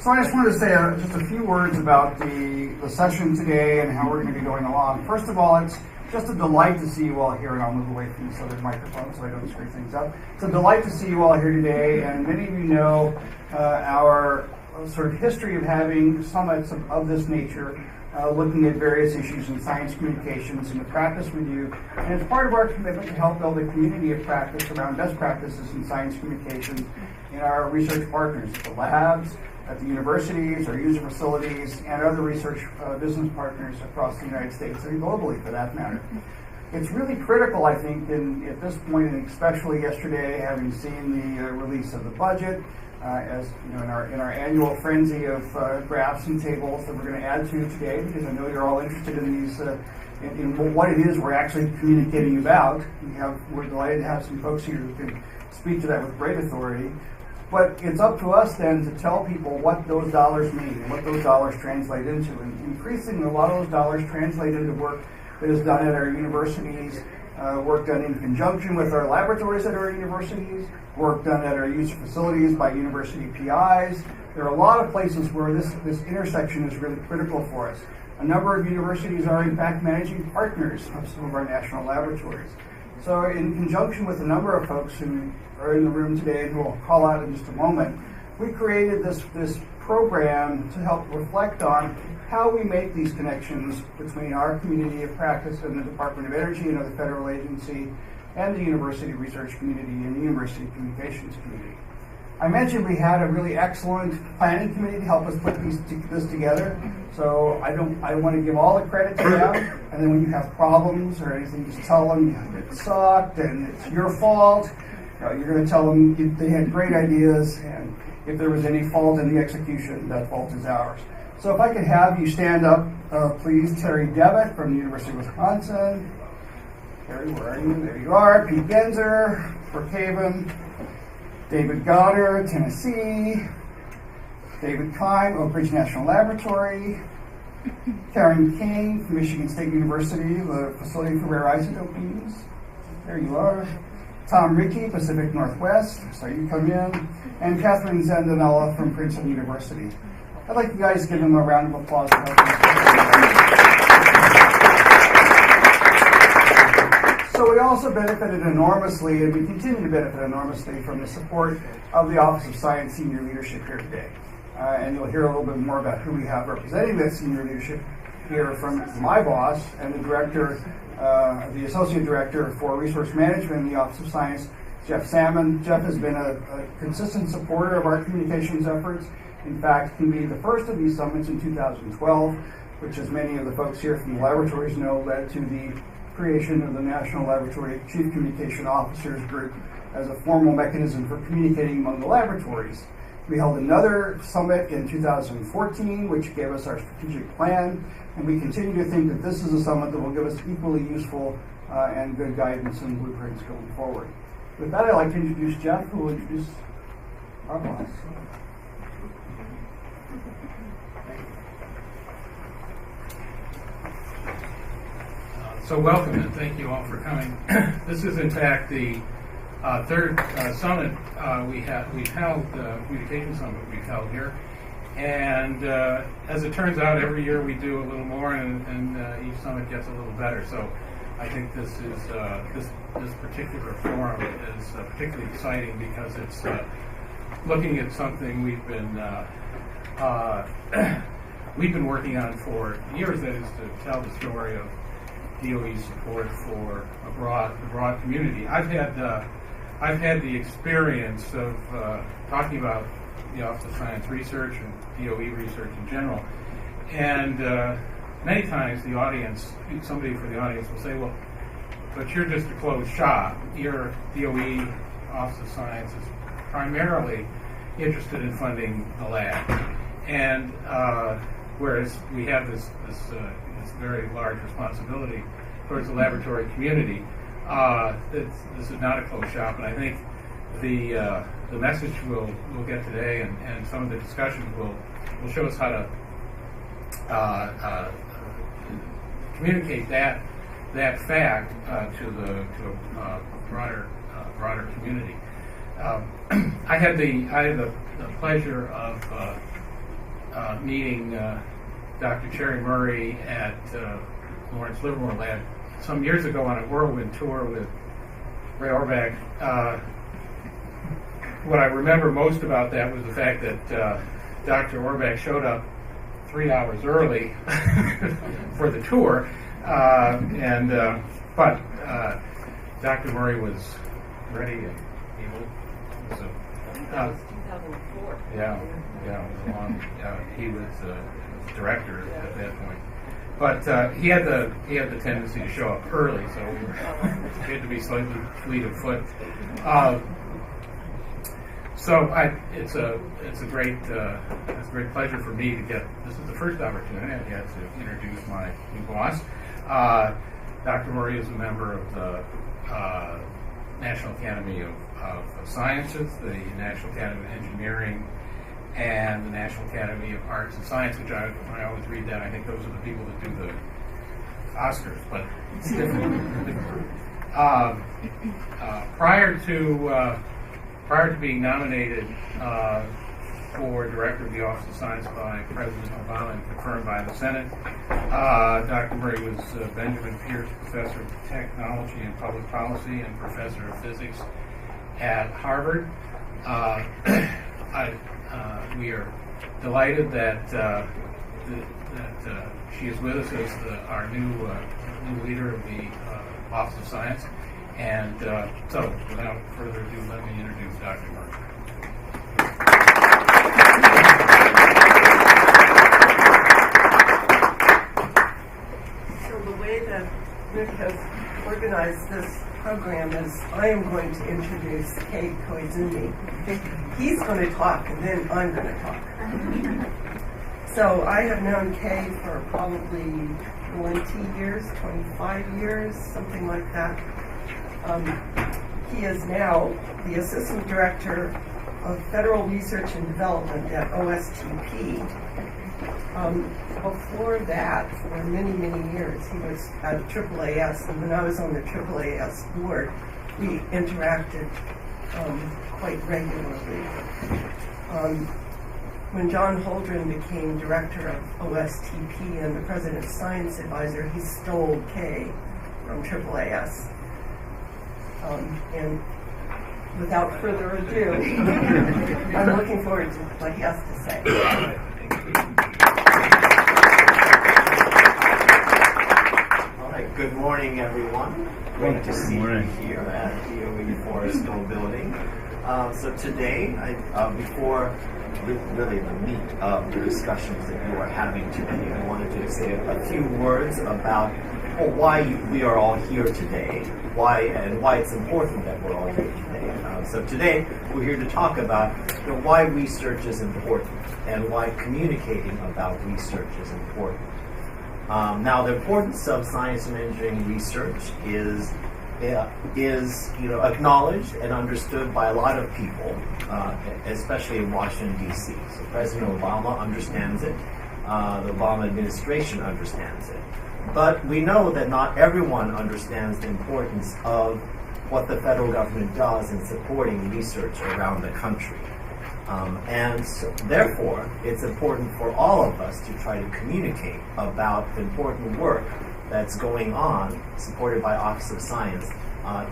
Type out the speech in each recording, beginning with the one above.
So I just wanted to say just a few words about the session today and how we're going to be going along. First of all, it's just a delight to see you all here, and I'll move away from this other microphone so I don't screw things up. It's a delight to see you all here today, and many of you know our sort of history of having summits of this nature, looking at various issues in science communications and the practice we do. And it's part of our commitment to help build a community of practice around best practices in science communications in our research partners, the labs, at the universities, our user facilities, and other research business partners across the United States and globally, for that matter. It's really critical, I think, at this point, and especially yesterday, having seen the release of the budget, as you know, in our annual frenzy of graphs and tables that we're going to add to today, because I know you're all interested in these, in what it is we're actually communicating about. We're delighted to have some folks here who can speak to that with great authority. But it's up to us then to tell people what those dollars mean and what those dollars translate into. And increasingly, a lot of those dollars translate into work that is done at our universities, work done in conjunction with our laboratories at our universities, work done at our user facilities by university PIs. There are a lot of places where this intersection is really critical for us. A number of universities are, in fact, managing partners of some of our national laboratories. So in conjunction with a number of folks who are in the room today and who I'll call out in just a moment, we created this program to help reflect on how we make these connections between our community of practice and the Department of Energy and other federal agency and the university research community and the university communications community. I mentioned we had a really excellent planning committee to help us put this together. So I want to give all the credit to them, and then when you have problems or anything, just tell them it sucked and it's your fault. You're going to tell them they had great ideas, and if there was any fault in the execution, that fault is ours. So if I could have you stand up, please. Terry Devitt from the University of Wisconsin. Terry, where are you? There you are. Pete Genzer, Brookhaven. David Goddard, Tennessee. David Kime, Oak Ridge National Laboratory. Karen King from Michigan State University, the Facility for Rare Isotopes. There you are. Tom Rickey, Pacific Northwest. So you come in. And Catherine Zandanella from Princeton University. I'd like you guys to give them a round of applause. So we also benefited enormously, and we continue to benefit enormously from the support of the Office of Science Senior Leadership here today. And you'll hear a little bit more about who we have representing that senior leadership here from my boss and the director, the Associate Director for Resource Management in the Office of Science, Jeff Salmon. Jeff has been a consistent supporter of our communications efforts. In fact, convened the first of these summits in 2012, which, as many of the folks here from the laboratories know, led to the creation of the National Laboratory Chief Communication Officers Group as a formal mechanism for communicating among the laboratories. We held another summit in 2014, which gave us our strategic plan, and we continue to think that this is a summit that will give us equally useful and good guidance and blueprints going forward. With that, I'd like to introduce Jeff, who will introduce our boss. So welcome, and thank you all for coming. This is, in fact, the third summit we've held, communication summit we've held here. And as it turns out, every year we do a little more, and each summit gets a little better. So I think this is this particular forum is particularly exciting because it's looking at something we've been working on for years. That is to tell the story of DOE support for the broad community. I've had the experience of talking about the Office of Science Research and DOE research in general, and many times somebody for the audience will say, "Well, but you're just a closed shop. Your DOE Office of Science is primarily interested in funding the lab, and whereas we have this very large responsibility towards the laboratory community. This is not a closed shop, and I think the message we'll get today and some of the discussions will show us how to communicate that fact to a broader community. I had the pleasure of meeting Dr. Cherry Murray at Lawrence Livermore Lab some years ago on a whirlwind tour with Ray Orbach. What I remember most about that was the fact that Dr. Orbach showed up 3 hours early for the tour, but Dr. Murray was ready and able. So, That was 2004. yeah, it was long. He was director at that point, but he had the tendency to show up early, so we had to be slightly fleet of foot. So it's a great pleasure for me to get. This is the first opportunity I get to introduce my new boss. Dr. Murray is a member of the National Academy of Sciences, the National Academy of Engineering, and the National Academy of Arts and Science. Which I always read that. I think those are the people that do the Oscars, but it's different. Prior to being nominated for Director of the Office of Science by President Obama and confirmed by the Senate, Dr. Murray was Benjamin Pierce Professor of Technology and Public Policy and Professor of Physics at Harvard. We are delighted that she is with us as our new leader of the Office of Science. And so, without further ado, let me introduce Dr. Murray. So the way that Rick has organized this program is I am going to introduce Kay Koizumi. He's going to talk, and then I'm going to talk. So I have known Kay for probably 20 years, 25 years, something like that. He is now the Assistant Director of Federal Research and Development at OSTP. Before that, for many, many years, he was at AAAS, and when I was on the AAAS board, we interacted quite regularly. When John Holdren became Director of OSTP and the President's Science Advisor, he stole Kay from AAAS. And without further ado, I'm looking forward to what he has to say. All right, good morning, everyone. Great to see you here at DOE Forest School building. So today, before really the meat of the discussions that you are having today, I wanted to say a few words about why we are all here today, why it's important that we're all here today. So today we're here to talk about why research is important and why communicating about research is important. Now, the importance of science and engineering research is acknowledged and understood by a lot of people, especially in Washington, D.C. So President Obama understands it. The Obama administration understands it. But we know that not everyone understands the importance of what the federal government does in supporting research around the country. And so, therefore, it's important for all of us to try to communicate about the important work that's going on, supported by Office of Science,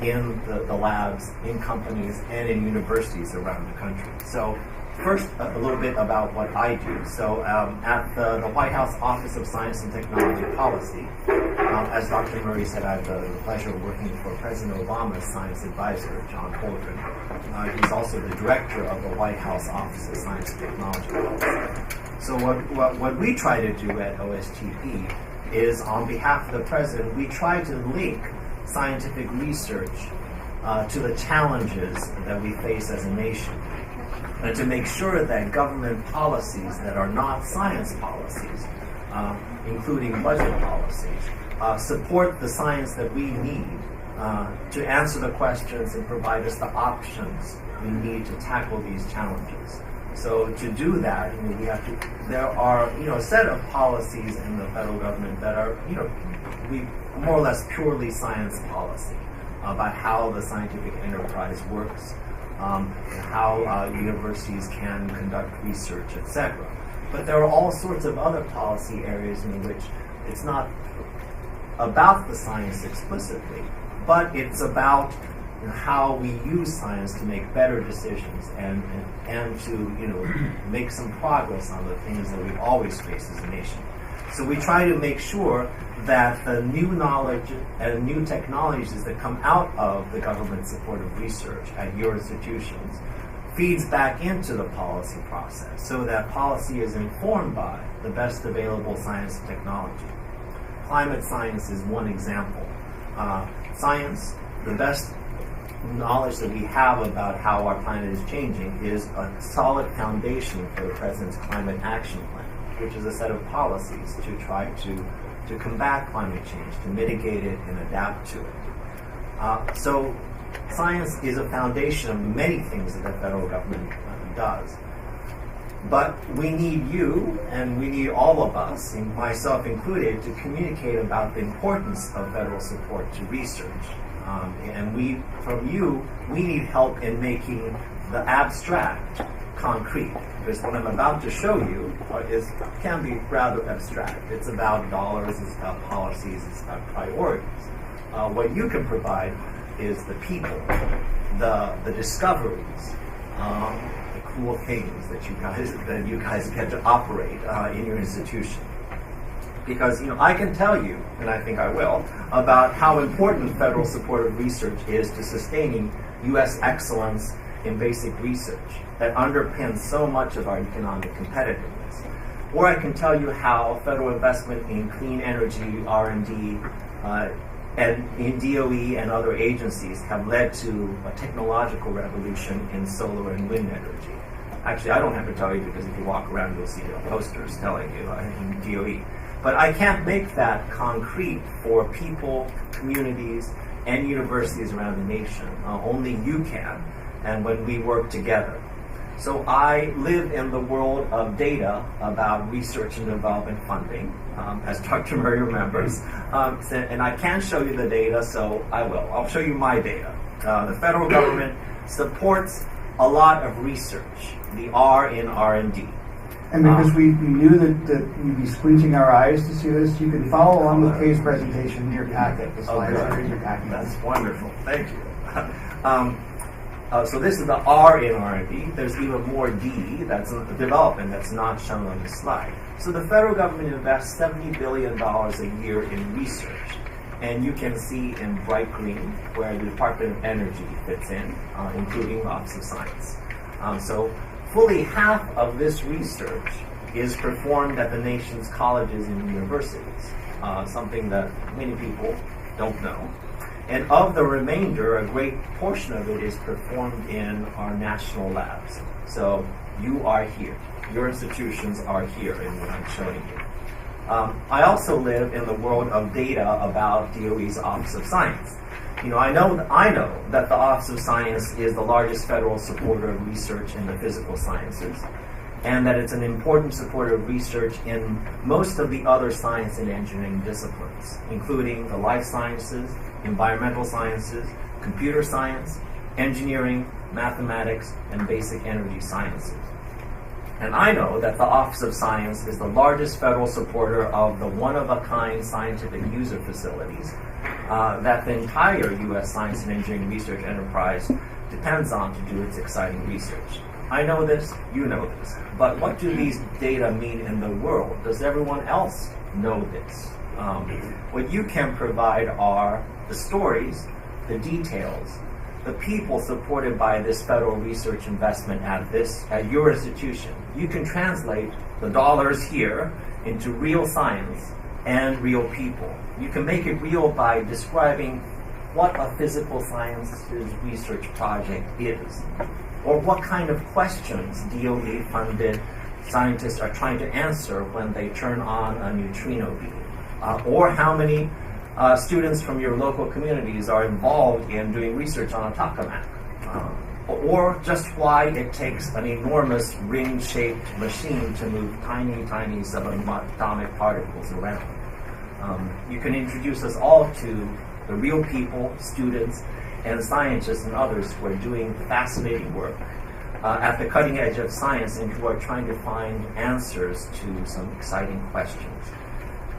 in the labs, in companies, and in universities around the country. So first, a little bit about what I do. So at the White House Office of Science and Technology Policy, as Dr. Murray said, I have the pleasure of working for President Obama's science advisor, John Holdren. He's also the director of the White House Office of Science and Technology Policy. So what we try to do at OSTP is, on behalf of the President, we try to link scientific research to the challenges that we face as a nation, and to make sure that government policies that are not science policies, including budget policies, support the science that we need to answer the questions and provide us the options we need to tackle these challenges. So to do that, there are a set of policies in the federal government that are more or less purely science policy about how the scientific enterprise works, how universities can conduct research, etc. But there are all sorts of other policy areas in which it's not about the science explicitly, but it's about how we use science to make better decisions and to make some progress on the things that we always face as a nation. So we try to make sure that the new knowledge and new technologies that come out of the government supported research at your institutions feeds back into the policy process so that policy is informed by the best available science and technology. Climate science is one example. Science, the best knowledge that we have about how our planet is changing is a solid foundation for the President's Climate Action Plan, which is a set of policies to try to combat climate change, to mitigate it and adapt to it. So science is a foundation of many things that the federal government does. But we need you, and we need all of us, myself included, to communicate about the importance of federal support to research. And from you, we need help in making the abstract concrete. Because what I'm about to show you can be rather abstract. It's about dollars, it's about policies, it's about priorities. What you can provide is the people, the discoveries, the cool things that you guys get to operate in your institution. Because I can tell you, and I think I will, about how important federal supported research is to sustaining U.S. excellence in basic research that underpins so much of our economic competitiveness. Or I can tell you how federal investment in clean energy, R&D, and in DOE and other agencies have led to a technological revolution in solar and wind energy. Actually, I don't have to tell you because if you walk around, you'll see the posters telling you in DOE. But I can't make that concrete for people, communities, and universities around the nation. Only you can, and when we work together. So I live in the world of data about research and development funding, as Dr. Murray remembers. And I can show you the data, so I will. I'll show you my data. The federal government supports a lot of research, the R in R&D. And because we knew that you'd be squinting our eyes to see this, you can follow along with Kay's presentation in your packet. The slides are in your packet. That's wonderful. Thank you. So this is the R in R&D. There's even more D, that's development, that's not shown on the slide. So the federal government invests $70 billion a year in research. And you can see in bright green where the Department of Energy fits in, including the Office of Science. So fully half of this research is performed at the nation's colleges and universities, something that many people don't know. And of the remainder, a great portion of it is performed in our national labs. So you are here. Your institutions are here in what I'm showing you. I also live in the world of data about DOE's Office of Science. I know that the Office of Science is the largest federal supporter of research in the physical sciences, and that it's an important supporter of research in most of the other science and engineering disciplines, including the life sciences, environmental sciences, computer science, engineering, mathematics, and basic energy sciences. And I know that the Office of Science is the largest federal supporter of the one-of-a-kind scientific user facilities that the entire U.S. science and engineering research enterprise depends on to do its exciting research. I know this, you know this, but what do these data mean in the world? Does everyone else know this? What you can provide are the stories, the details, the people supported by this federal research investment at your institution. You can translate the dollars here into real science and real people. You can make it real by describing what a physical sciences research project is, or what kind of questions DOE-funded scientists are trying to answer when they turn on a neutrino beam, or how many students from your local communities are involved in doing research on a tokamak, or just why it takes an enormous ring-shaped machine to move tiny, tiny subatomic particles around. You can introduce us all to the real people, students, and scientists and others who are doing fascinating work at the cutting edge of science and who are trying to find answers to some exciting questions.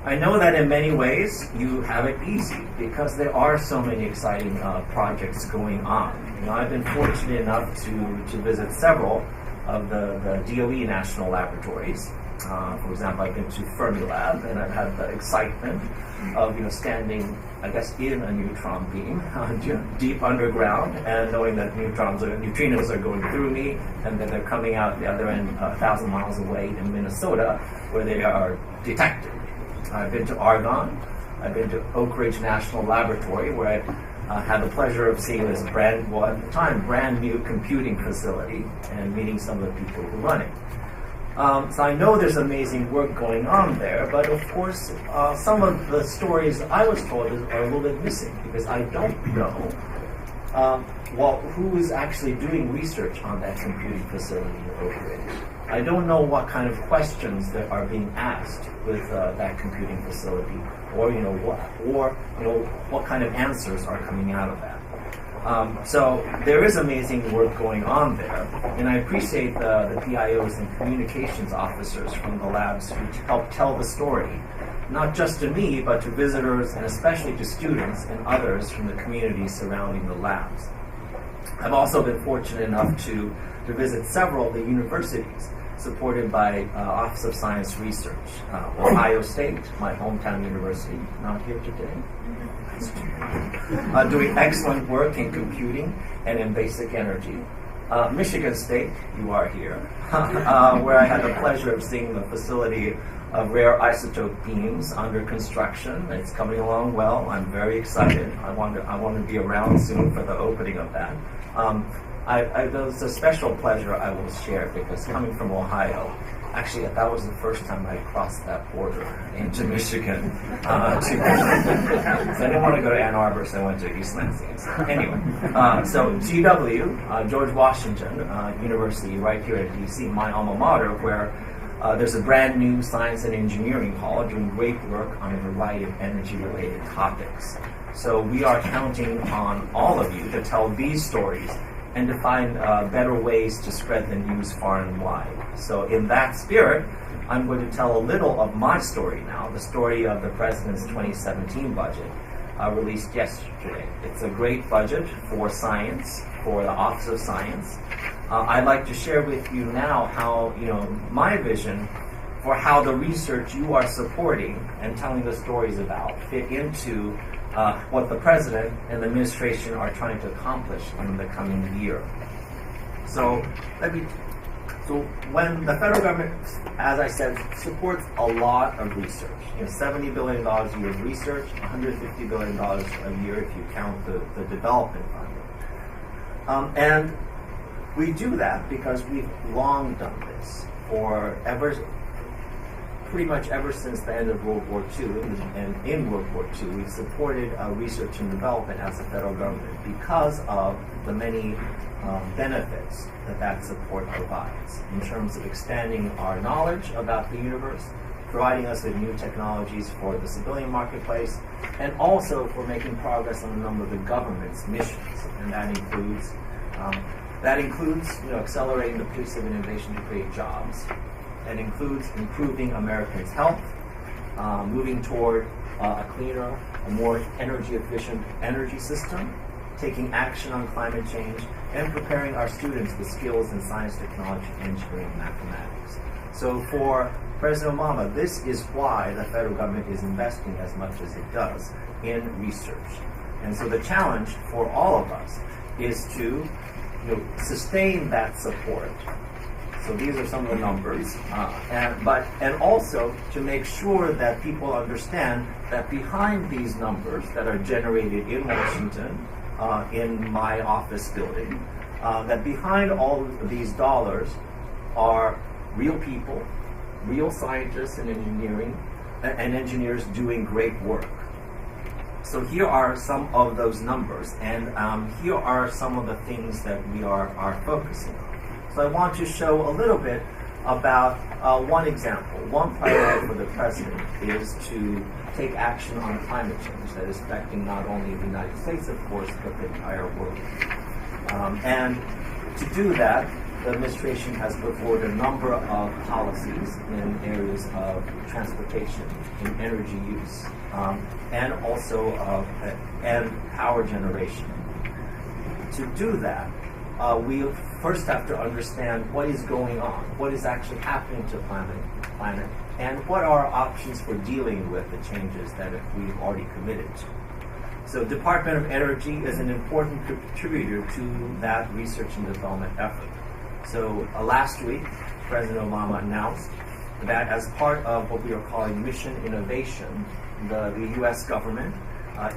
I know that in many ways you have it easy because there are so many exciting projects going on. I've been fortunate enough to visit several of the DOE national laboratories. For example, I've been to Fermilab, and I've had the excitement of standing, I guess, in a neutron beam deep underground, and knowing that neutrinos are going through me, and that they're coming out the other end 1,000 miles away in Minnesota, where they are detected. I've been to Argonne. I've been to Oak Ridge National Laboratory, where I had the pleasure of seeing this brand new computing facility and meeting some of the people who run it. So I know there's amazing work going on there, but of course, some of the stories I was told are a little bit missing because I don't know who is actually doing research on that computing facility in Oak Ridge. I don't know what kind of questions that are being asked with that computing facility, or what kind of answers are coming out of that. So there is amazing work going on there, and I appreciate the PIOs and communications officers from the labs who help tell the story, not just to me, but to visitors and especially to students and others from the community surrounding the labs. I've also been fortunate enough to visit several of the universities supported by Office of Science Research. Ohio State, my hometown university, not here today. Doing excellent work in computing and in basic energy. Michigan State, you are here, where I had the pleasure of seeing the facility of rare isotope beams under construction. It's coming along well. I'm very excited. I want to be around soon for the opening of that. There's a special pleasure I will share because coming from Ohio, actually that was the first time I crossed that border into Michigan. So I didn't want to go to Ann Arbor, so I went to East Lansing. Anyway, so GW, George Washington University, right here at DC, my alma mater, where there's a brand new science and engineering hall doing great work on a variety of energy-related topics. So we are counting on all of you to tell these stories and to find better ways to spread the news far and wide. So in that spirit, I'm going to tell a little of my story now, the story of the President's 2017 budget released yesterday. It's a great budget for science, for the Office of Science. I'd like to share with you now how, my vision for how the research you are supporting and telling the stories about fit into what the President and the administration are trying to accomplish in the coming year. So when the federal government, as I said, supports a lot of research, $70 billion a year of research, $150 billion a year if you count the development funding. And we do that because we've long done this pretty much ever since the end of World War II, and in World War II, we've supported research and development as the federal government because of the many benefits that support provides in terms of expanding our knowledge about the universe, providing us with new technologies for the civilian marketplace, and also for making progress on a number of the government's missions. And that includes accelerating the pace of innovation to create jobs. That includes improving Americans' health, moving toward a cleaner, a more energy-efficient energy system, taking action on climate change, and preparing our students with skills in science, technology, engineering, and mathematics. So for President Obama, this is why the federal government is investing as much as it does in research. And so the challenge for all of us is to sustain that support. So these are some of the numbers, and also to make sure that people understand that behind these numbers that are generated in Washington, in my office building, that behind all of these dollars are real people, real scientists and engineers doing great work. So here are some of those numbers, and here are some of the things that we are focusing on. So I want to show a little bit about one example. One priority for the President is to take action on climate change that is affecting not only the United States, of course, but the entire world. And to do that, the administration has put forward a number of policies in areas of transportation, in energy use, and also and power generation. To do that, we first have to understand what is going on, what is actually happening to the planet, and what are our options for dealing with the changes that we've already committed to. So Department of Energy is an important contributor to that research and development effort. So last week, President Obama announced that as part of what we are calling Mission Innovation, the U.S. government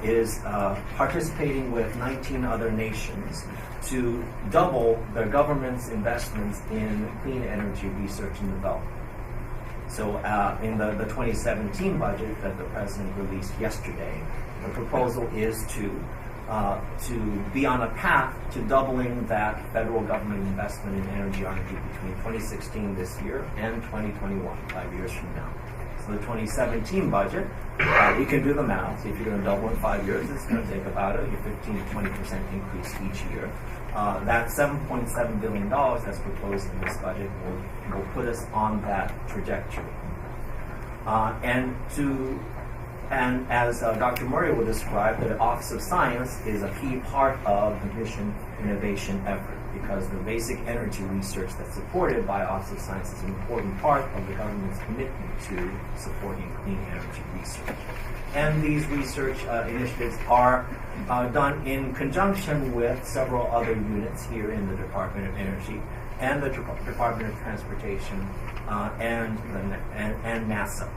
is participating with 19 other nations to double their government's investments in clean energy research and development. So in the 2017 budget that the President released yesterday, the proposal is to be on a path to doubling that federal government investment in energy R&D between 2016 this year and 2021, 5 years from now. So the 2017 budget, we can do the math. If you're going to double in 5 years, it's going to take about a 15 to 20% increase each year. That $7.7 billion that's proposed in this budget will put us on that trajectory. And as Dr. Murray will describe, the Office of Science is a key part of the Mission Innovation effort, because the basic energy research that's supported by Office of Science is an important part of the government's commitment to supporting clean energy research. And these research initiatives are done in conjunction with several other units here in the Department of Energy and the Department of Transportation and NASA.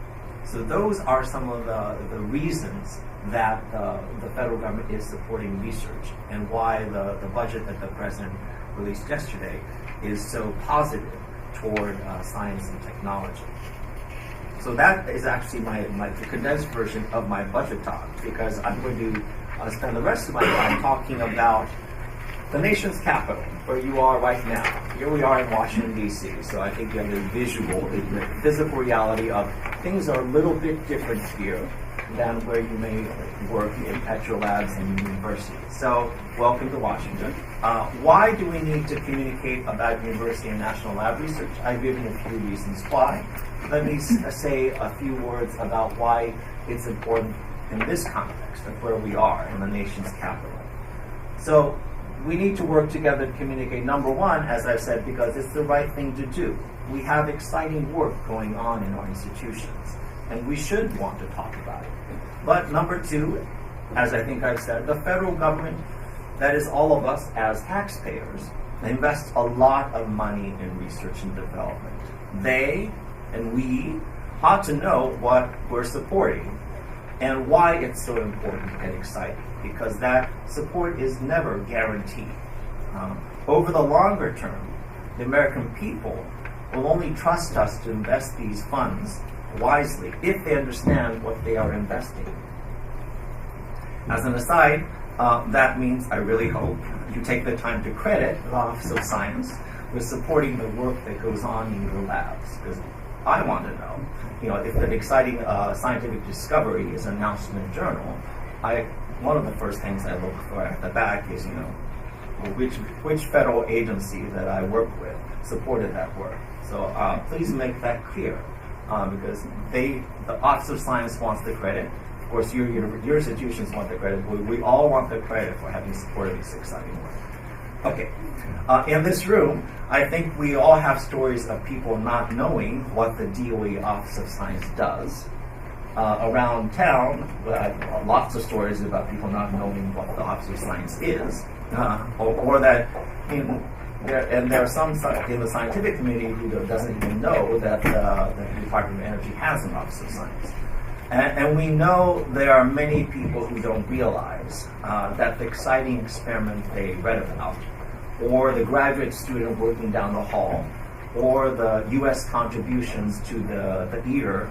So those are some of the reasons that the federal government is supporting research, and why the budget that the President released yesterday is so positive toward science and technology. So that is actually the condensed version of my budget talk, because I'm going to spend the rest of my time talking about the nation's capital, where you are right now. Here we are in Washington, D.C., so I think you have a visual, the physical reality of things are a little bit different here than where you may work at your labs and university. So, welcome to Washington. Why do we need to communicate about university and national lab research? I've given a few reasons why. Let me say a few words about why it's important in this context of where we are in the nation's capital. So, we need to work together to communicate, number one, as I've said, because it's the right thing to do. We have exciting work going on in our institutions, and we should want to talk about it. But number two, as I think I've said, the federal government, that is all of us as taxpayers, invest a lot of money in research and development. They and we ought to know what we're supporting and why it's so important and exciting, because that support is never guaranteed. Over the longer term, the American people will only trust us to invest these funds wisely if they understand what they are investing in. As an aside, that means I really hope you take the time to credit the Office of Science with supporting the work that goes on in your labs, because I want to know, if an exciting scientific discovery is announced in a journal, one of the first things I look for at the back is, which federal agency that I work with supported that work. So please make that clear, because the Office of Science wants the credit. Of course, your institutions want the credit. We all want the credit for having supported this exciting work. Okay, in this room, I think we all have stories of people not knowing what the DOE Office of Science does. Around town, lots of stories about people not knowing what the Office of Science is, or that there are some in the scientific community who doesn't even know that the Department of Energy has an Office of Science. And we know there are many people who don't realize that the exciting experiment they read about, or the graduate student working down the hall, or the U.S. contributions to the ITER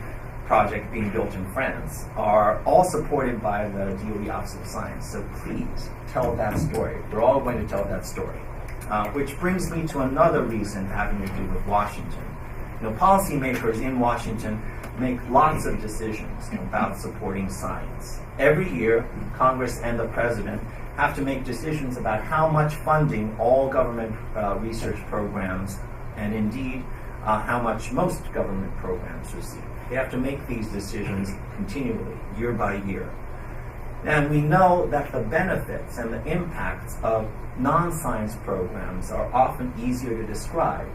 project being built in France, are all supported by the DOE Office of Science. So please tell that story. We're all going to tell that story. Which brings me to another reason having to do with Washington. Policymakers in Washington make lots of decisions about supporting science. Every year, Congress and the President have to make decisions about how much funding all government research programs, and indeed how much most government programs receive. They have to make these decisions continually, year by year. And we know that the benefits and the impacts of non-science programs are often easier to describe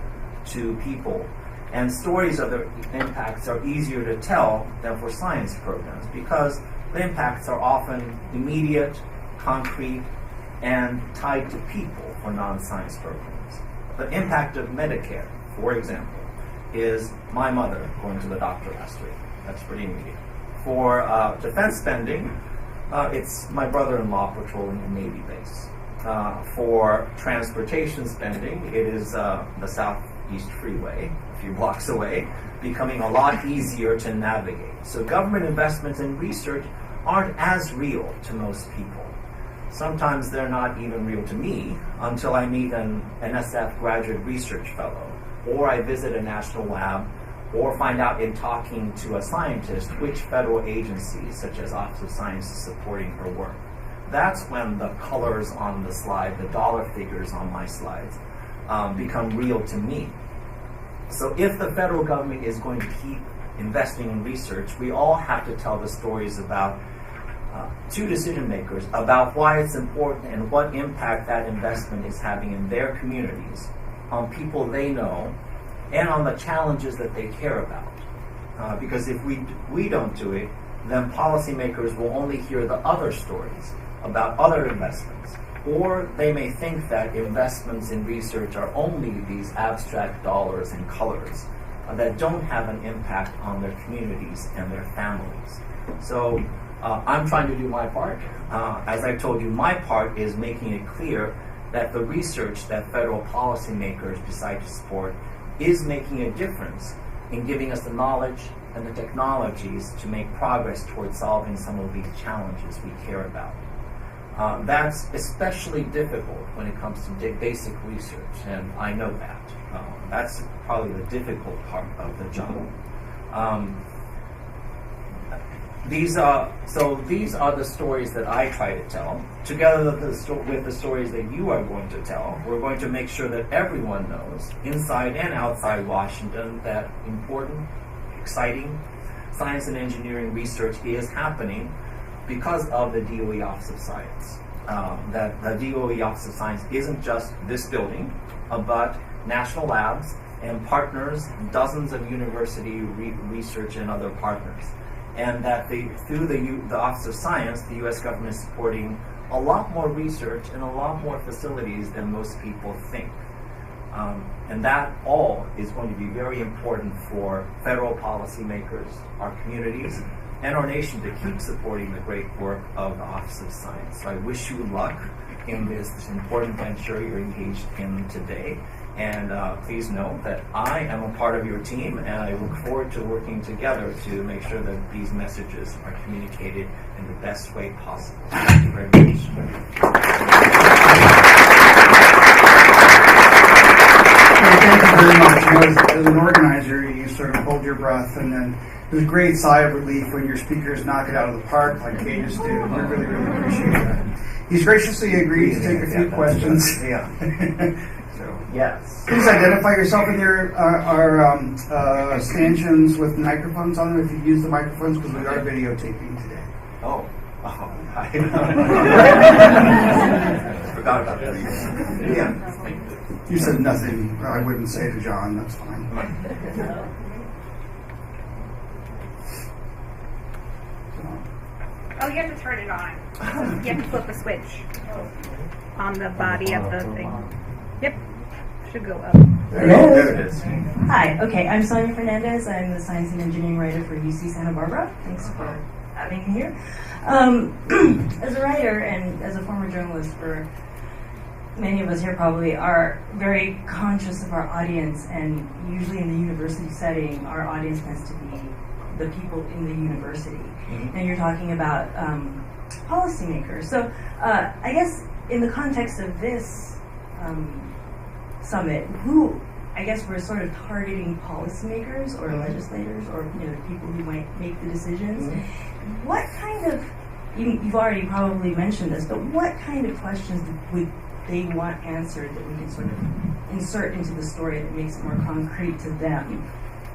to people, and stories of their impacts are easier to tell than for science programs because the impacts are often immediate, concrete, and tied to people for non-science programs. The impact of Medicare, for example, is my mother going to the doctor last week. That's pretty immediate. For defense spending, it's my brother-in-law patrolling a Navy base. For transportation spending, it is the Southeast Freeway, a few blocks away, becoming a lot easier to navigate. So government investments in research aren't as real to most people. Sometimes they're not even real to me until I meet an NSF graduate research fellow, or I visit a national lab, or find out in talking to a scientist which federal agencies, such as Office of Science, is supporting her work. That's when the colors on the slide, the dollar figures on my slides, become real to me. So if the federal government is going to keep investing in research, we all have to tell the stories about to decision makers about why it's important and what impact that investment is having in their communities, on people they know, and on the challenges that they care about. Because if we don't do it, then policymakers will only hear the other stories about other investments. Or they may think that investments in research are only these abstract dollars and colors that don't have an impact on their communities and their families. So I'm trying to do my part. As I told you, my part is making it clear that the research that federal policymakers decide to support is making a difference in giving us the knowledge and the technologies to make progress towards solving some of these challenges we care about. That's especially difficult when it comes to basic research, and I know that. That's probably the difficult part of the job. These are the stories that I try to tell. Together with the stories that you are going to tell, we're going to make sure that everyone knows, inside and outside Washington, that important, exciting science and engineering research is happening because of the DOE Office of Science. That the DOE Office of Science isn't just this building, but national labs and partners, dozens of university research and other partners. And that through the Office of Science, the U.S. government is supporting a lot more research and a lot more facilities than most people think. And that all is going to be very important for federal policymakers, our communities, and our nation to keep supporting the great work of the Office of Science. So I wish you luck in this important venture you're engaged in today. And please know that I am a part of your team, and I look forward to working together to make sure that these messages are communicated in the best way possible. Thank you very much. Thank you very much. As an organizer, you sort of hold your breath, and then there's a great sigh of relief when your speakers knock it out of the park, like Kay just did. We really, really appreciate that. He's graciously agreed to take a few questions. Yeah. Yes. Please identify yourself in our stanchions with microphones on them if you use the microphones, because we are videotaping today. Oh, I forgot about that. Yeah. You said nothing I wouldn't say to John. That's fine. Oh, you have to turn it on. You have to flip a switch on the body of the thing. Yep. Should go up. There it is. Hi, okay, I'm Sonia Fernandez. I'm the Science and Engineering Writer for UC Santa Barbara. Thanks for having me here. As a writer and as a former journalist, for many of us here probably are very conscious of our audience, and usually in the university setting, our audience tends to be the people in the university. Mm-hmm. And you're talking about policymakers. So I guess in the context of this summit, who I guess we're sort of targeting policymakers or legislators or people who might make the decisions. Mm-hmm. What kind of you've already probably mentioned this, but what kind of questions would they want answered that we can sort of insert into the story that makes it more concrete to them?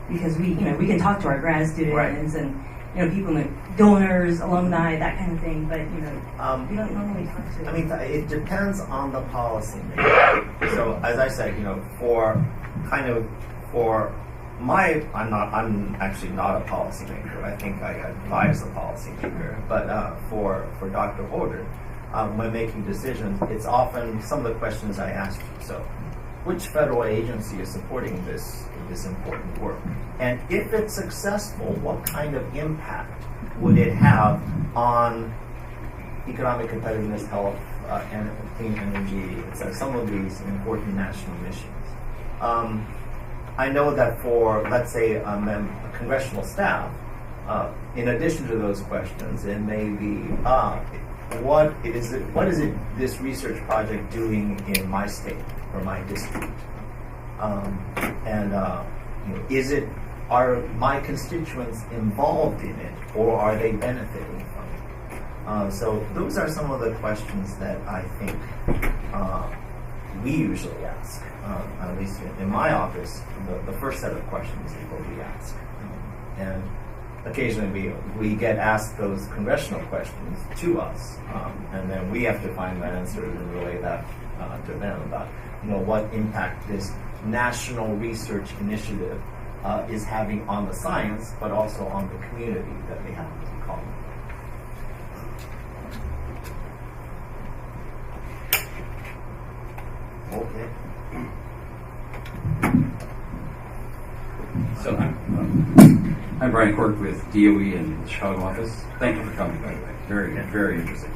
Because we can talk to our grad students and people, donors, alumni, that kind of thing, but we don't normally talk to. I mean, it depends on the policy maker. So as I said, I'm actually not a policymaker. I think I advise the policymaker. But for Dr. Holder, when making decisions, it's often some of the questions I ask you. So, which federal agency is supporting this important work? And if it's successful, what kind of impact would it have on economic competitiveness, health, and clean energy, etc., some of these important national missions? I know that for, let's say, a congressional staff, in addition to those questions, it may be, what is this research project doing in my state or my district? Are my constituents involved in it, or are they benefiting from it? So those are some of the questions that I think we usually ask. At least in my office, the first set of questions is what we ask. And occasionally we get asked those congressional questions to us, and then we have to find the answers and relay that to them about what impact this national research initiative is having on the science, but also on the community that they happen to call them. Okay. So I'm Brian Quirk with DOE in the Chicago office. Thank you for coming, by the way. Very, very interesting.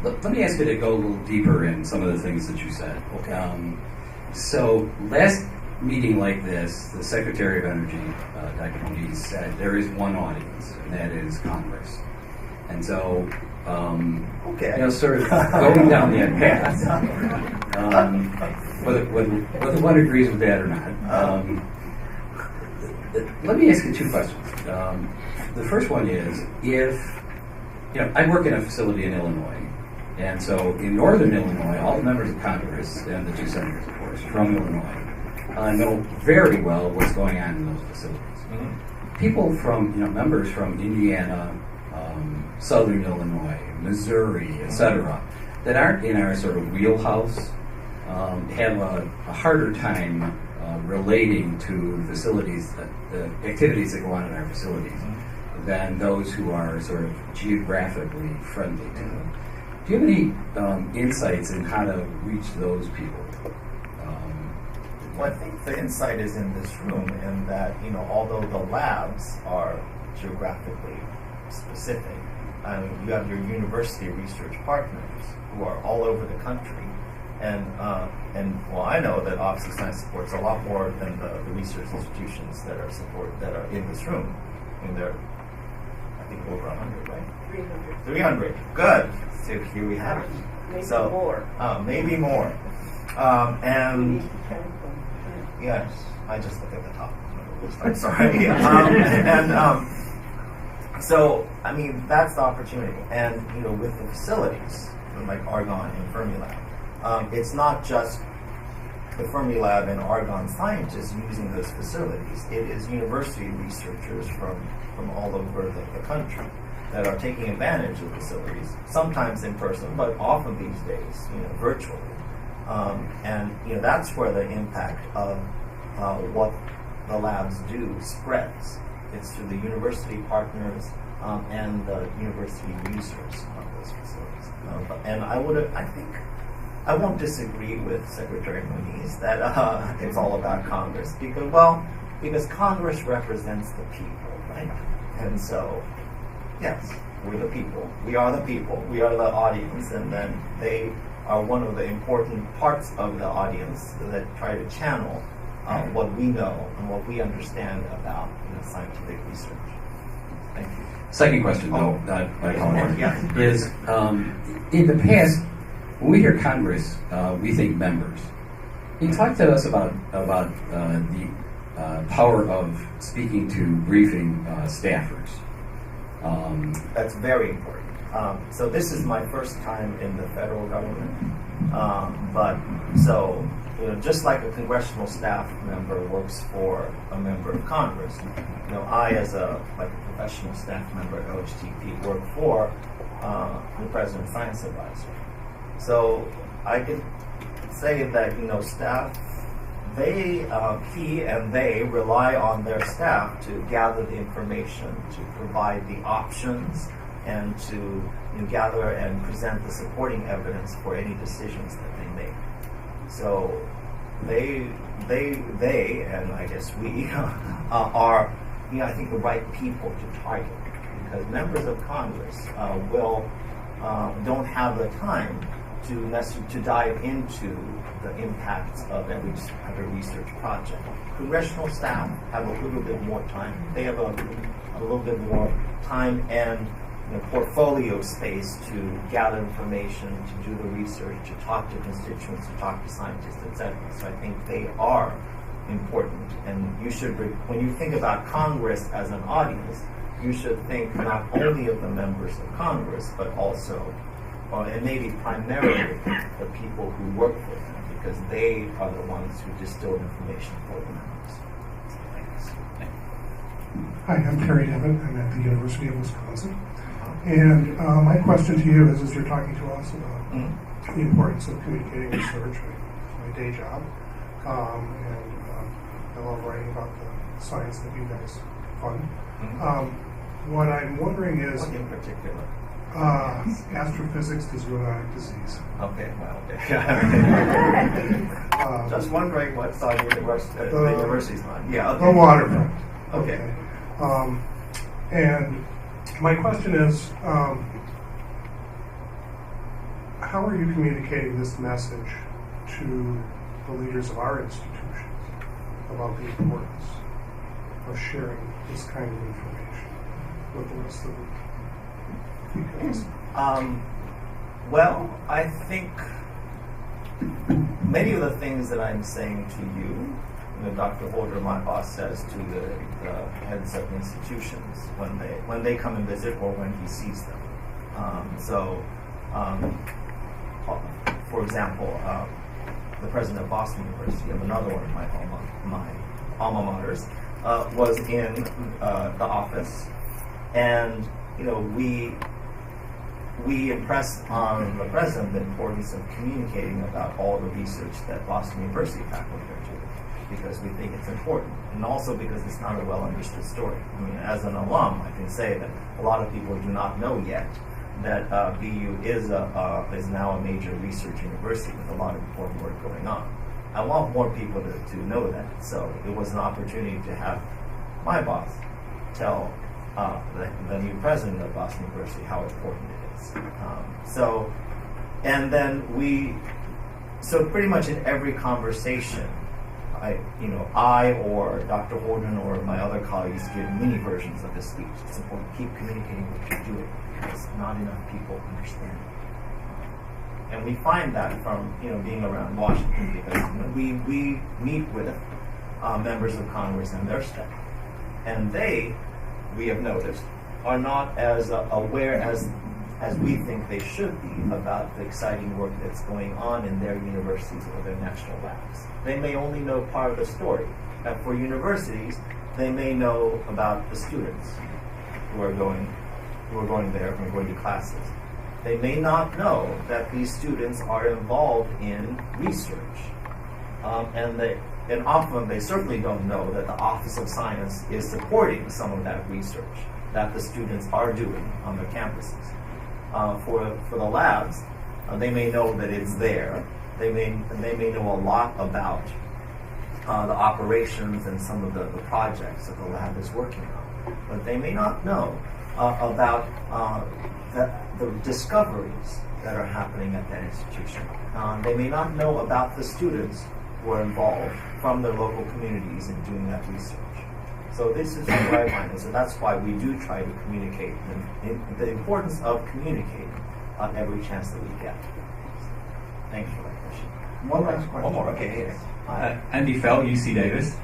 Let me ask you to go a little deeper in some of the things that you said. Okay. So last meeting like this, the Secretary of Energy, Dr. McNulty, said there is one audience, and that is Congress. And so, sort of going down that path, whether one agrees with that or not, let me ask you two questions. The first one is, I work in a facility in Illinois, and so in northern Illinois, all the members of Congress, and the two senators, of course, from Illinois, know very well what's going on in those facilities. Mm-hmm. People from, members from Indiana, southern Illinois, Missouri, etc., that aren't in our sort of wheelhouse have a harder time relating to facilities, the activities that go on in our facilities, than those who are sort of geographically friendly to them. Do you have any insights in how to reach those people? Well, I think the insight is in this room in that, although the labs are geographically specific, you have your university research partners who are all over the country. And I know that Office of Science supports a lot more than the research institutions that are in this room. I mean, there are, I think, over 100, right? 300. 300. Good. So here we have it. Maybe So, more. Maybe more. And We need to count them. yes, I just look at the top. I'm sorry. So, I mean, that's the opportunity. And, with the facilities, like Argonne and Fermilab, it's not just the Fermilab and Argonne scientists using those facilities. It is university researchers from all over the country that are taking advantage of facilities, sometimes in person, but often these days, virtually. And that's where the impact of what the labs do spreads. It's through the university partners and the university users of those facilities. And I think I won't disagree with Secretary Muniz that it's all about Congress because Congress represents the people, right? And so, yes, we're the people. We are the people. We are the audience, and then they are one of the important parts of the audience that try to channel what we know and what we understand about scientific research. Thank you. Second question, though, Yeah. is in the past, when we hear Congress, we think members. Can you talk to us about the power of speaking to briefing staffers? That's very important. So this is my first time in the federal government, just like a congressional staff member works for a member of Congress, I as a professional staff member at OHTP work for the President's Science Advisor. So I could say that staff, he and they rely on their staff to gather the information, to provide the options, and to gather and present the supporting evidence for any decisions that they make. So they, and I guess we are, I think, the right people to target, because members of Congress don't have the time to dive into the impacts of every research project. Congressional staff have a little bit more time. They have a little bit more time and portfolio space to gather information, to do the research, to talk to constituents, to talk to scientists, etc. So I think they are important, and you should, when you think about Congress as an audience, you should think not only of the members of Congress, but also, and maybe primarily, the people who work for them, because they are the ones who distill information for the members. Hi, I'm Kerry Devitt. I'm at the University of Wisconsin. And my question to you is, as you're talking to us about the importance of communicating research, it's my day job, and I love writing about the science that you guys fund. What I'm wondering is, what in particular? Astrophysics to zoonotic disease. Okay, well, just wondering what's on the university's mind. Yeah, okay. The waterfront. Okay. And my question is, how are you communicating this message to the leaders of our institutions about the importance of sharing this kind of information with the rest of the because well, I think many of the things that I'm saying to you, Dr. Holder, my boss, says to the heads of institutions when they come and visit or when he sees them. For example, the president of Boston University, of another one of my alma maters, was in the office, and we impressed on the president the importance of communicating about all the research that Boston University faculty are doing, because we think it's important, and also because it's not a well understood story. I mean, as an alum, I can say that a lot of people do not know yet that BU is now a major research university with a lot of important work going on. I want more people to know that, so it was an opportunity to have my boss tell the new president of Boston University how important it is. So pretty much in every conversation, I or Dr. Holden or my other colleagues give mini versions of this speech. It's important to keep communicating what you're doing, because not enough people understand it. And we find that from being around Washington, because we meet with members of Congress and their staff, and we have noticed, are not as aware as we think they should be about the exciting work that's going on in their universities or their national labs. They may only know part of the story. And for universities, they may know about the students who are going there, who are going to classes. They may not know that these students are involved in research. And often they certainly don't know that the Office of Science is supporting some of that research that the students are doing on their campuses. For the labs, they may know that it's there. They may know a lot about the operations and some of the projects that the lab is working on, but they may not know about the discoveries that are happening at that institution. They may not know about the students who are involved from their local communities in doing that research. So this is what I find. So that's why we do try to communicate, the importance of communicating on every chance that we get. Thanks for that question. One last question. One more, okay. Andy Fell, UC Davis.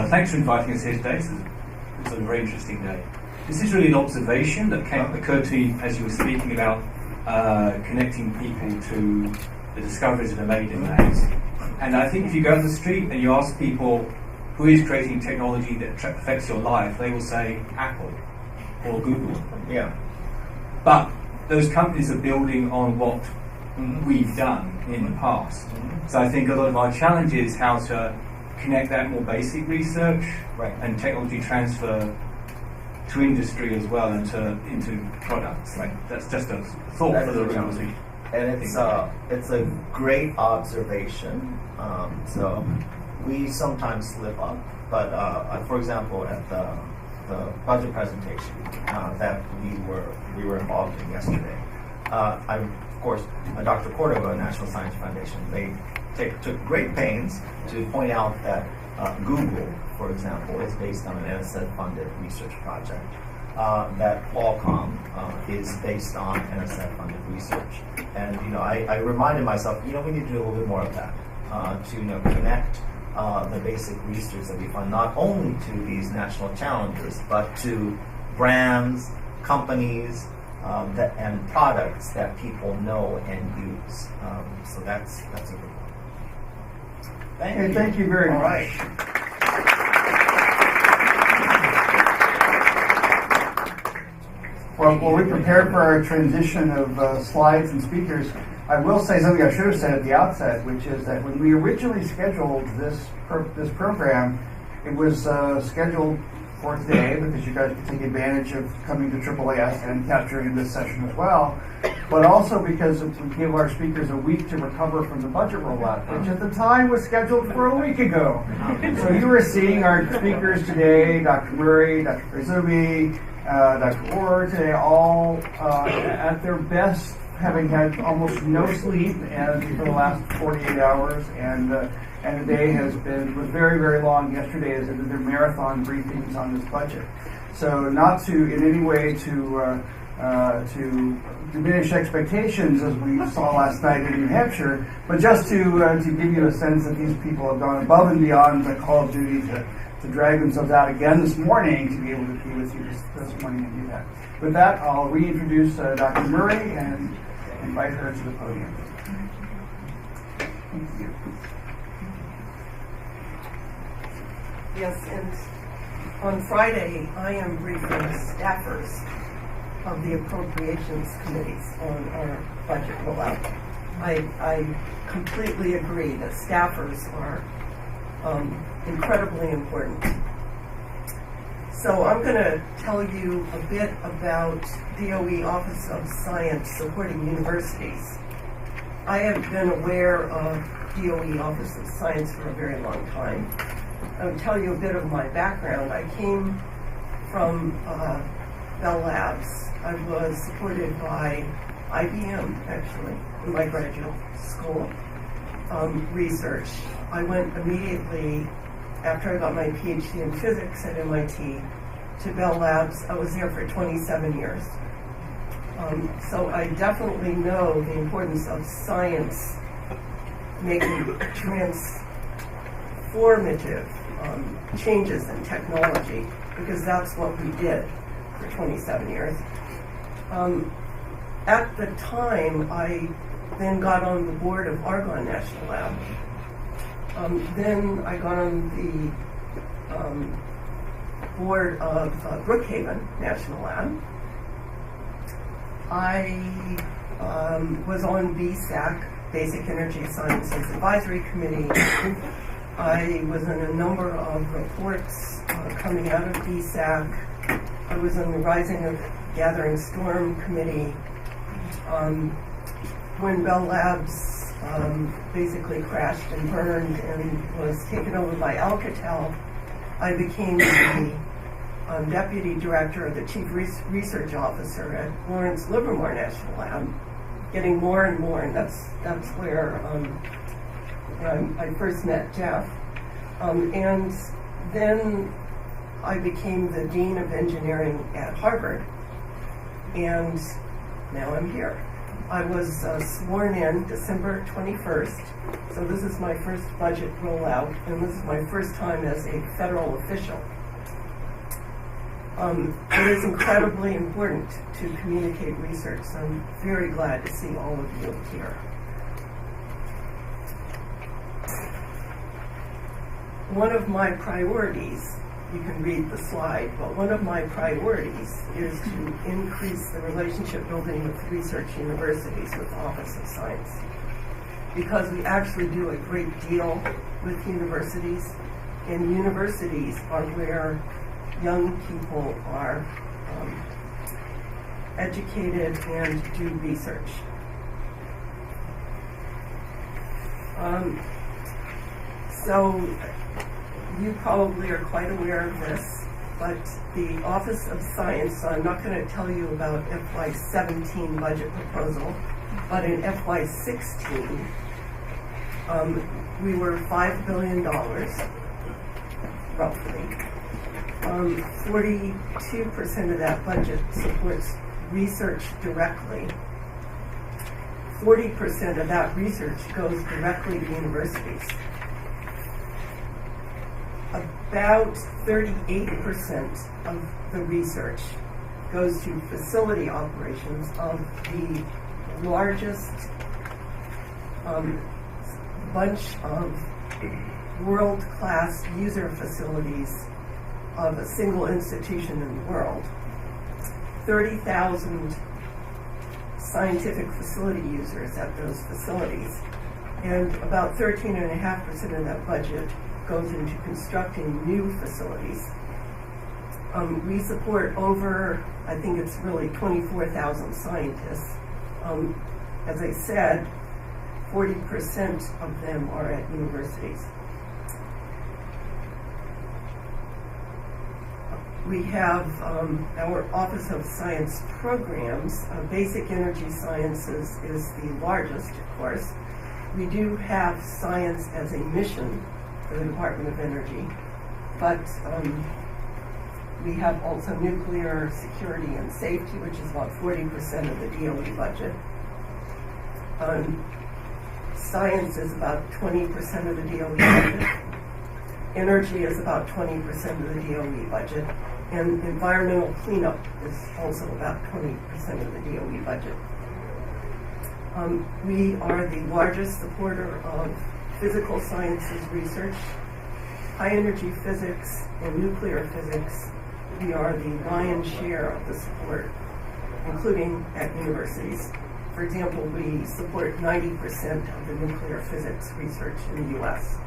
Thanks for inviting us here today. It's a very interesting day. This is really an observation that occurred to me as you were speaking about connecting people to the discoveries that are made in labs. And I think if you go on the street and you ask people who is creating technology that affects your life, they will say Apple or Google. Yeah. But those companies are building on what we've done in the past. So I think a lot of our challenge is how to connect that more basic research and technology transfer to industry as well and into products. That's just a thought for the room. And it's a great observation. So we sometimes slip up, but for example, at the budget presentation that we were involved in yesterday, of course, Dr. Cordova, National Science Foundation, they took great pains to point out that Google, for example, is based on an NSF-funded research project. That Qualcomm is based on NSF-funded research, and I reminded myself, we need to do a little bit more of that to connect the basic research that we fund not only to these national challenges, but to brands, companies, and products that people know and use. So that's a good one. Thank you very much. Right. Well, we prepared for our transition of slides and speakers. I will say something I should have said at the outset, which is that when we originally scheduled this program, it was scheduled for today because you guys could take advantage of coming to AAAS and capturing this session as well, but also because we give our speakers a week to recover from the budget rollout, which at the time was scheduled for a week ago. So you were seeing our speakers today, Dr. Murray, Dr. Koizumi, Dr. Orr today, all at their best, having had almost no sleep and for the last 48 hours, and the day was very, very long yesterday as they did their marathon briefings on this budget. So not to in any way to diminish expectations as we saw last night in New Hampshire, but just to give you a sense that these people have gone above and beyond the call of duty to drag themselves out again this morning to be able to be with you this morning and do that. With that, I'll reintroduce Dr. Murray and invite her to the podium. Thank you. Yes, and on Friday, I am briefing staffers of the appropriations committees on our budget rollout. I completely agree that staffers are incredibly important. So I'm going to tell you a bit about DOE Office of Science supporting universities. I have been aware of DOE Office of Science for a very long time. I'll tell you a bit of my background. I came from Bell Labs. I was supported by IBM, actually, in my graduate school research. I went immediately after I got my PhD in physics at MIT to Bell Labs. I was there for 27 years. So I definitely know the importance of science making transformative changes in technology, because that's what we did for 27 years. At the time, I then got on the board of Argonne National Lab. Then I got on the board of Brookhaven National Lab. I was on BSAC, Basic Energy Sciences Advisory Committee. I was in a number of reports coming out of BSAC. I was on the Rising of Gathering Storm Committee. When Bell Labs basically crashed and burned and was taken over by Alcatel, I became the deputy director of the chief research officer at Lawrence Livermore National Lab, getting more and more, and that's where I first met Jeff. And then I became the dean of engineering at Harvard, and now I'm here. I was sworn in December 21st, so this is my first budget rollout, and this is my first time as a federal official. It is incredibly important to communicate research, so I'm very glad to see all of you here. One of my priorities, you can read the slide, but one of my priorities is to increase the relationship building with research universities with the Office of Science. Because we actually do a great deal with universities, and universities are where young people are educated and do research. So you probably are quite aware of this, but the Office of Science, so I'm not going to tell you about FY17 budget proposal, but in FY16, we were $5 billion, roughly. 42% of that budget supports research directly. 40% of that research goes directly to universities. About 38% of the research goes to facility operations of the largest bunch of world-class user facilities of a single institution in the world. 30,000 scientific facility users at those facilities, and about 13.5% of that budget goes into constructing new facilities. We support over, I think it's really 24,000 scientists. As I said, 40% of them are at universities. We have our Office of Science programs. Basic Energy Sciences is the largest, of course. We do have science as a mission for the Department of Energy, but we have also nuclear security and safety, which is about 40% of the DOE budget. Science is about 20% of the DOE budget. Energy is about 20% of the DOE budget. And environmental cleanup is also about 20% of the DOE budget. We are the largest supporter of physical sciences research, high energy physics, and nuclear physics. We are the lion's share of the support, including at universities. For example, we support 90% of the nuclear physics research in the US,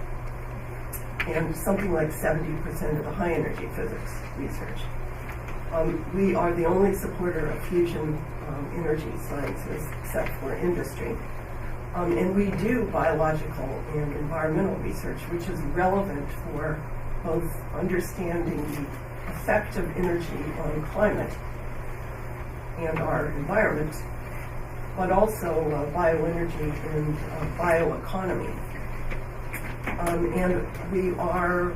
and something like 70% of the high energy physics research. We are the only supporter of fusion energy sciences, except for industry. And we do biological and environmental research, which is relevant for both understanding the effect of energy on climate and our environment, but also bioenergy and bioeconomy. And we are,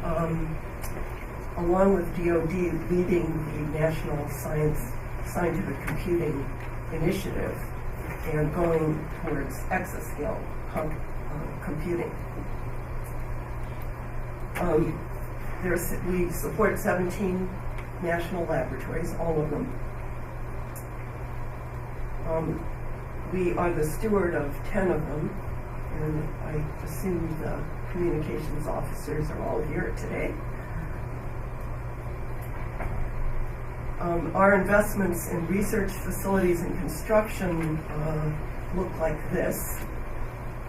along with DoD, leading the National Scientific Computing Initiative and going towards exascale computing. We support 17 national laboratories, all of them. We are the steward of 10 of them, and I assume the communications officers are all here today. Our investments in research facilities and construction look like this.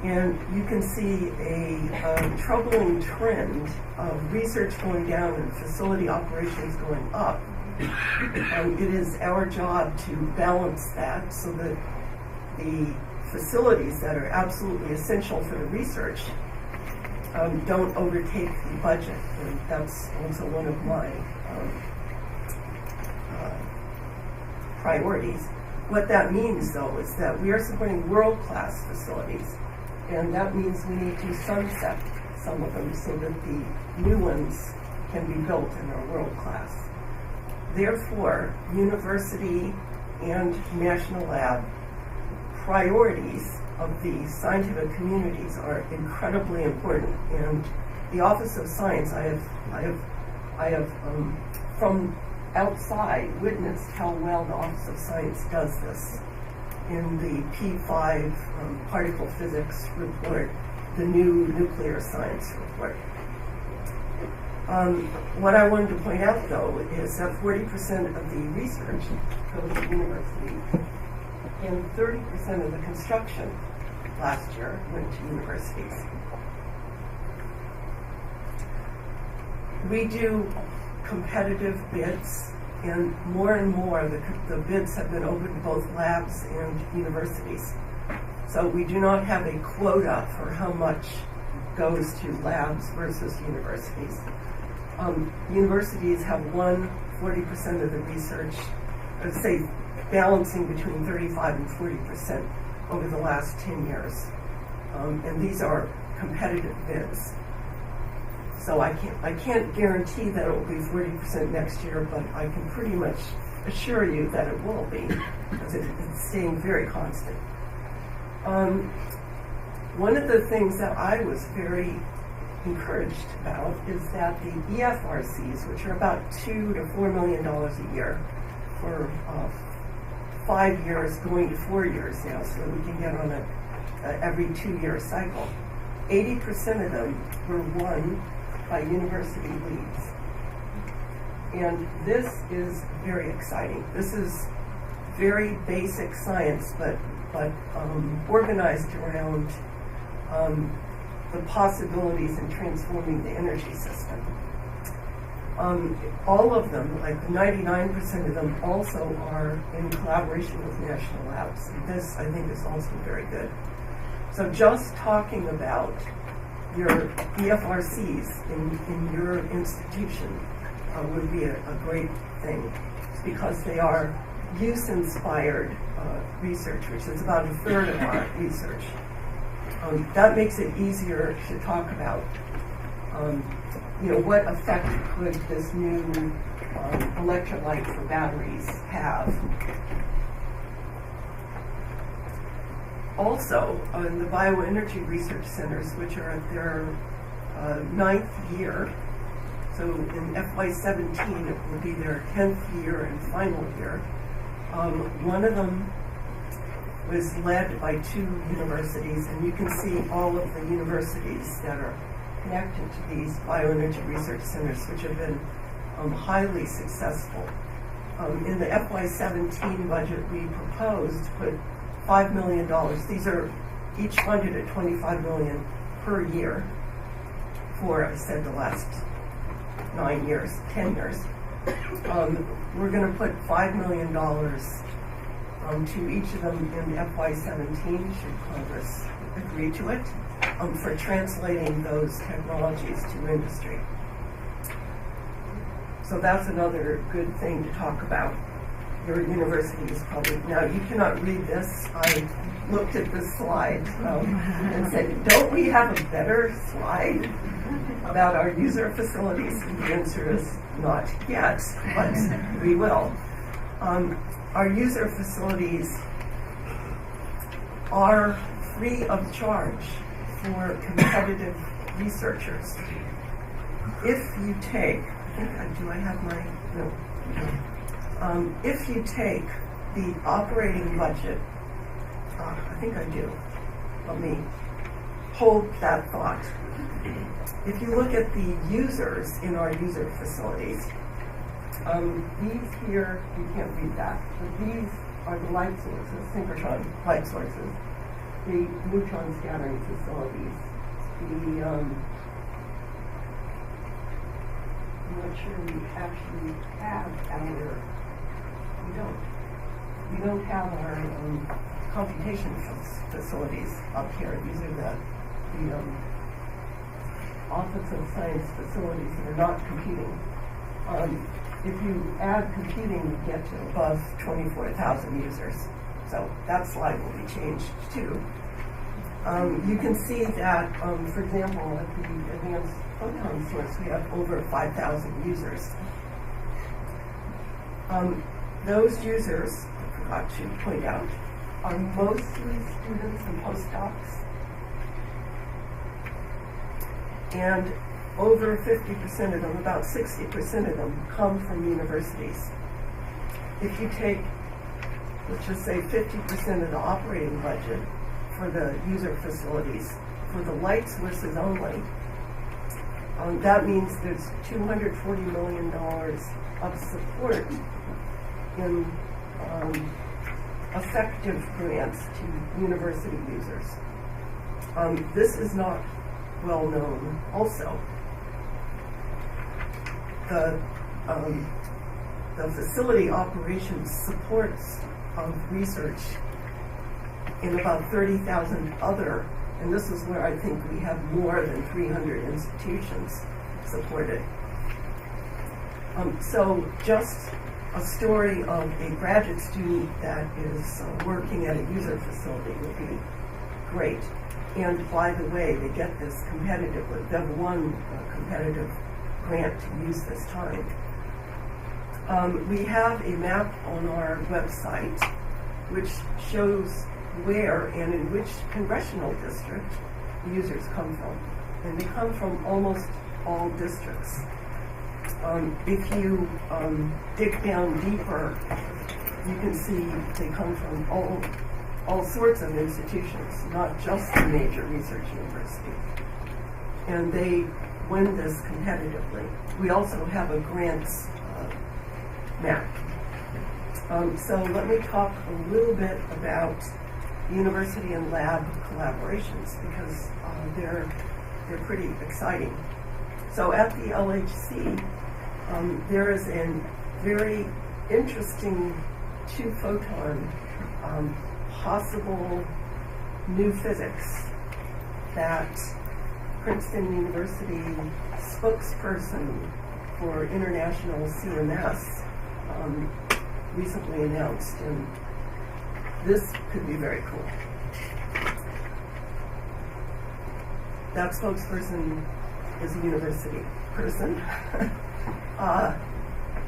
And you can see a troubling trend of research going down and facility operations going up. It is our job to balance that so that the facilities that are absolutely essential for the research don't overtake the budget. And that's also one of my priorities. What that means, though, is that we are supporting world-class facilities, and that means we need to sunset some of them so that the new ones can be built and are world-class. Therefore, university and national lab priorities of the scientific communities are incredibly important. And the Office of Science, I have from outside witnessed how well the Office of Science does this in the P5 particle physics report, the new nuclear science report. What I wanted to point out, though, is that 40% of the research goes to universities, and 30% of the construction last year went to universities. We do competitive bids, and more the bids have been open to both labs and universities. So we do not have a quota for how much goes to labs versus universities. Universities have won 40% of the research, I'd say balancing between 35 and 40% over the last 10 years. And these are competitive bids. So I can't guarantee that it will be 40% next year, but I can pretty much assure you that it will be, because it's staying very constant. One of the things that I was very encouraged about is that the EFRCs, which are about $2 to $4 million a year for 5 years, going to 4 years now, so that we can get on a every 2-year cycle, 80% of them were won by university leads. And this is very exciting. This is very basic science, but organized around the possibilities in transforming the energy system. All of them, like 99% of them, also are in collaboration with national labs. And this, I think, is also very good. So just talking about your EFRCs in your institution would be a great thing, because they are use-inspired research, which is about a third of our research. That makes it easier to talk about, what effect could this new electrolyte for batteries have. Also, the bioenergy research centers, which are at their 9th year, so in FY17 it will be their 10th year and final year. One of them was led by 2 universities, and you can see all of the universities that are connected to these bioenergy research centers, which have been highly successful. In the FY17 budget, we proposed to put $5 million. These are each funded at $25 million per year for, I said, the last 9 years, 10 years. We're going to put $5 million to each of them in FY17, should Congress agree to it, for translating those technologies to industry. So that's another good thing to talk about. Your university is probably, now you cannot read this. I looked at this slide and said, don't we have a better slide about our user facilities? And the answer is not yet, but we will. Our user facilities are free of charge for competitive researchers. If you take, do I have my, no. If you take the operating budget, I think I do. Let me hold that thought. If you look at the users in our user facilities, these here, you can't read that, but these are the light sources, synchrotron light sources, the neutron scattering facilities, the, I'm not sure we actually have our, we don't have our computation facilities up here. These are the Office of Science facilities that are not computing. If you add computing, you get to above 24,000 users. So that slide will be changed too. You can see that, for example, at the Advanced Photon Source, we have over 5,000 users. Those users, I forgot to point out, are mostly students and postdocs. And over 50% of them, about 60% of them, come from universities. If you take, let's just say 50% of the operating budget for the user facilities, for the light sources only, that means there's $240 million of support in effective grants to university users. This is not well known also. The facility operations supports of research in about 30,000 other, and this is where I think we have more than 300 institutions supported. So just a story of a graduate student that is working at a user facility would be great. And by the way, they get this competitively. They've won a competitive grant to use this time. We have a map on our website which shows where and in which congressional district the users come from. And they come from almost all districts. If you dig down deeper, you can see they come from all sorts of institutions, not just the major research university. And they win this competitively. We also have a grants map. So let me talk a little bit about university and lab collaborations, because they're pretty exciting. So at the LHC, there is a very interesting 2-photon possible new physics that Princeton University spokesperson for international CMS recently announced, and this could be very cool. That spokesperson is a university person.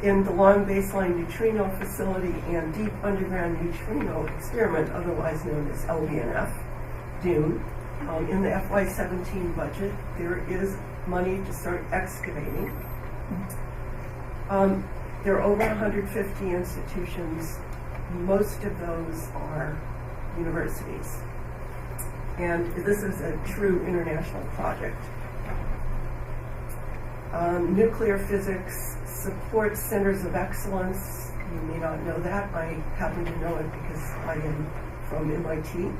In the Long Baseline Neutrino Facility and Deep Underground Neutrino Experiment, otherwise known as LBNF, DUNE, in the FY17 budget, there is money to start excavating. There are over 150 institutions. Most of those are universities. And this is a true international project. Nuclear physics supports centers of excellence. You may not know that. I happen to know it because I am from MIT.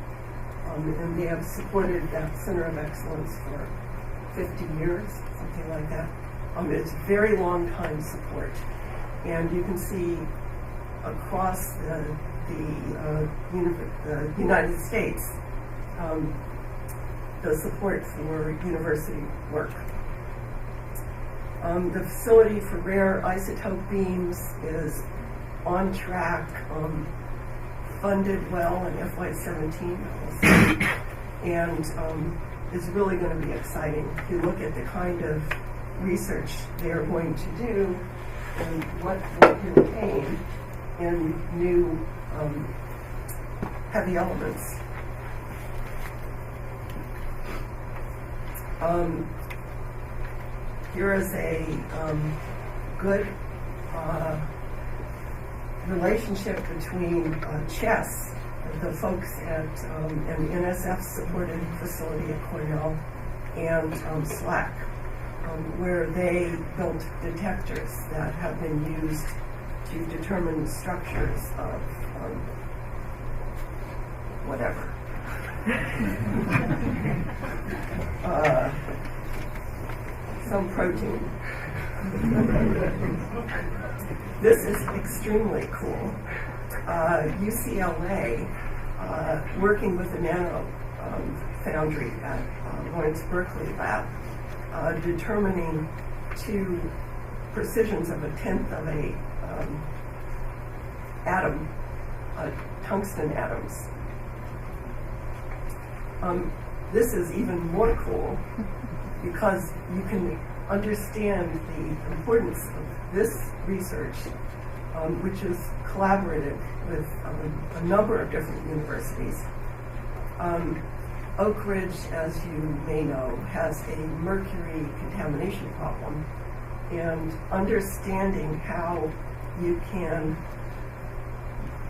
And they have supported that center of excellence for 50 years, something like that. It's very long time support. And you can see across the United States the support for university work. The facility for rare isotope beams is on track, funded well in FY17, and is really going to be exciting. If you look at the kind of research they are going to do and what will contain in new heavy elements. Here is a good relationship between CHESS, the folks at an NSF-supported facility at Cornell, and SLAC, where they built detectors that have been used to determine structures of whatever. Some protein. This is extremely cool. UCLA, working with the Nano Foundry at Lawrence Berkeley Lab, determining 2 precisions of 1/10 of a atom, tungsten atoms. This is even more cool because you can understand the importance of this research, which is collaborative with a number of different universities. Oak Ridge, as you may know, has a mercury contamination problem, and understanding how you can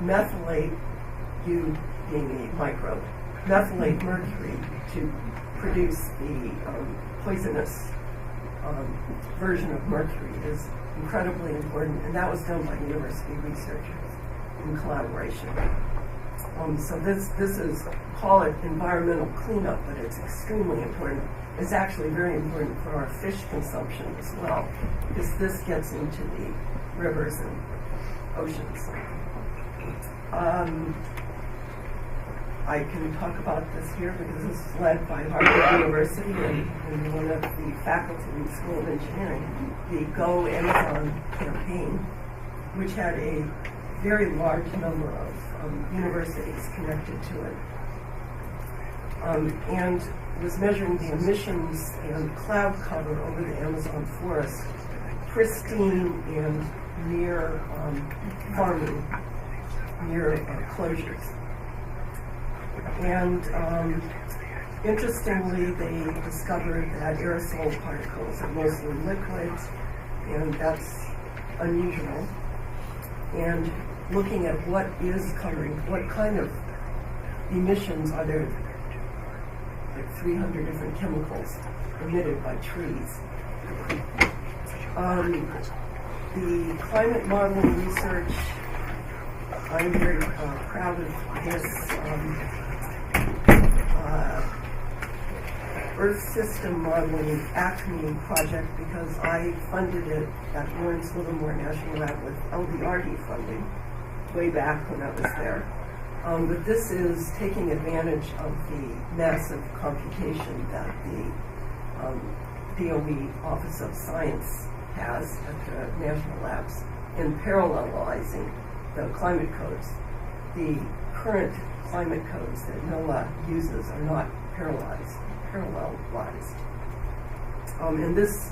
methylate, you being a microbe, methylate mercury to produce the poisonous version of mercury is incredibly important, and that was done by university researchers in collaboration. So this is, call it environmental cleanup, but it's extremely important. It's actually very important for our fish consumption as well, because this gets into the rivers and oceans. I can talk about this here because this is led by Harvard University and one of the faculty in the School of Engineering, the Go Amazon campaign, which had a very large number of universities connected to it, and was measuring the emissions and cloud cover over the Amazon forest, pristine and near farming, near closures. And interestingly, they discovered that aerosol particles are mostly liquids, and that's unusual. And looking at what is coming, what kind of emissions are there, like 300 different chemicals emitted by trees. The climate modeling research, I'm very proud of this Earth System Modeling ACME project because I funded it at Lawrence Livermore National Lab with LDRD funding way back when I was there. But this is taking advantage of the massive computation that the DOE Office of Science has at the national labs in parallelizing the climate codes. The current climate codes that NOAA uses are not parallelized. And this,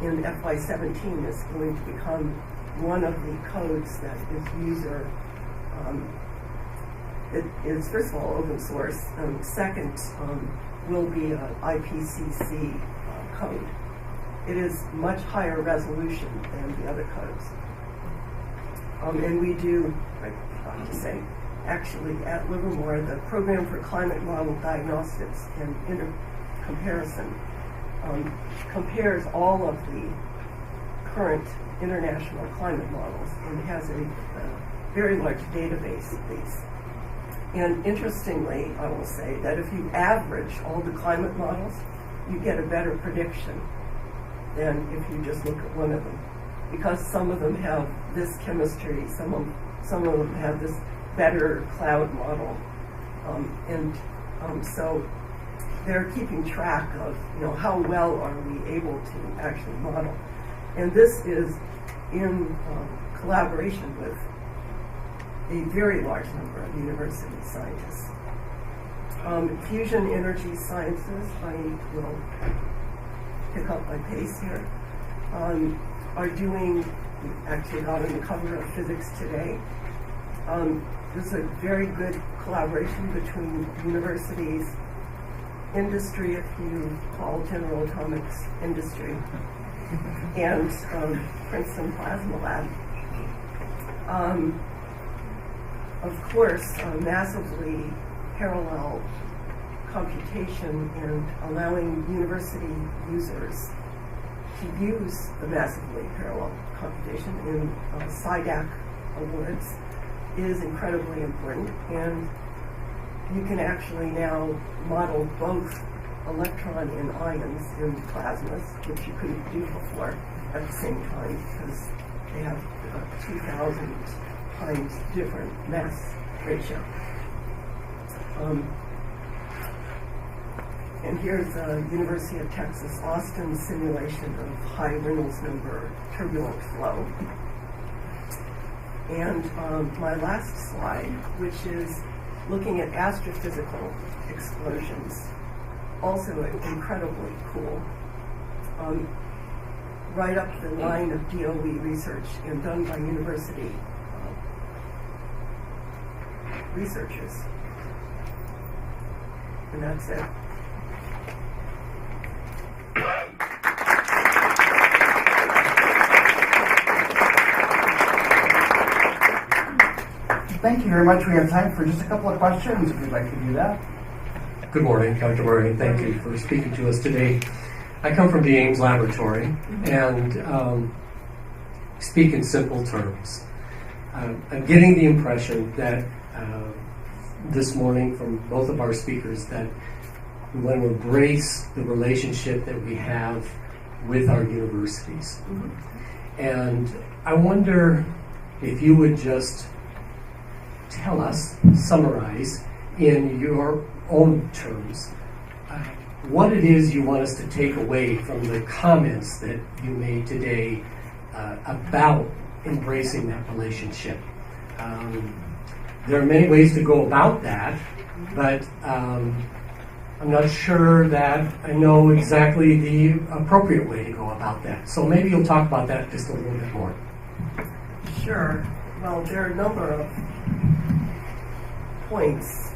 in FY17, is going to become one of the codes that is user, it is, first of all, open source, and second, will be an IPCC code. It is much higher resolution than the other codes. And we do, I have to say, actually at Livermore, the Program for Climate Model Diagnostics and Comparison compares all of the current international climate models and has a very large database of these. And interestingly, I will say that if you average all the climate models, you get a better prediction than if you just look at one of them. Because some of them have this chemistry, some of them have this better cloud model, so they're keeping track of how well are we able to actually model, and this is in collaboration with a very large number of university scientists. Fusion energy sciences, I will pick up my pace here, are doing, actually got on the cover of Physics Today. There's a very good collaboration between universities, industry, if you call General Atomics industry, and Princeton Plasma Lab. Of course, massively parallel computation and allowing university users to use the massively parallel computation in SciDAC awards is incredibly important, and you can actually now model both electron and ions in plasmas, which you couldn't do before at the same time because they have 2,000 times different mass ratio. And here's a University of Texas Austin simulation of high Reynolds number turbulent flow. And my last slide, which is looking at astrophysical explosions, also incredibly cool. Right up the line of DOE research and done by university researchers. And that's it. Thank you very much. We have time for just a couple of questions if you'd like to do that. Good morning, Dr. Murray. Thank you for speaking to us today. I come from the Ames Laboratory and speak in simple terms. I'm getting the impression that this morning from both of our speakers that we want to embrace the relationship that we have with our universities. And I wonder if you would just tell us, summarize in your own terms, what it is you want us to take away from the comments that you made today about embracing that relationship. There are many ways to go about that, but I'm not sure that I know exactly the appropriate way to go about that. So maybe you'll talk about that just a little bit more. Sure. Well, there are a number of points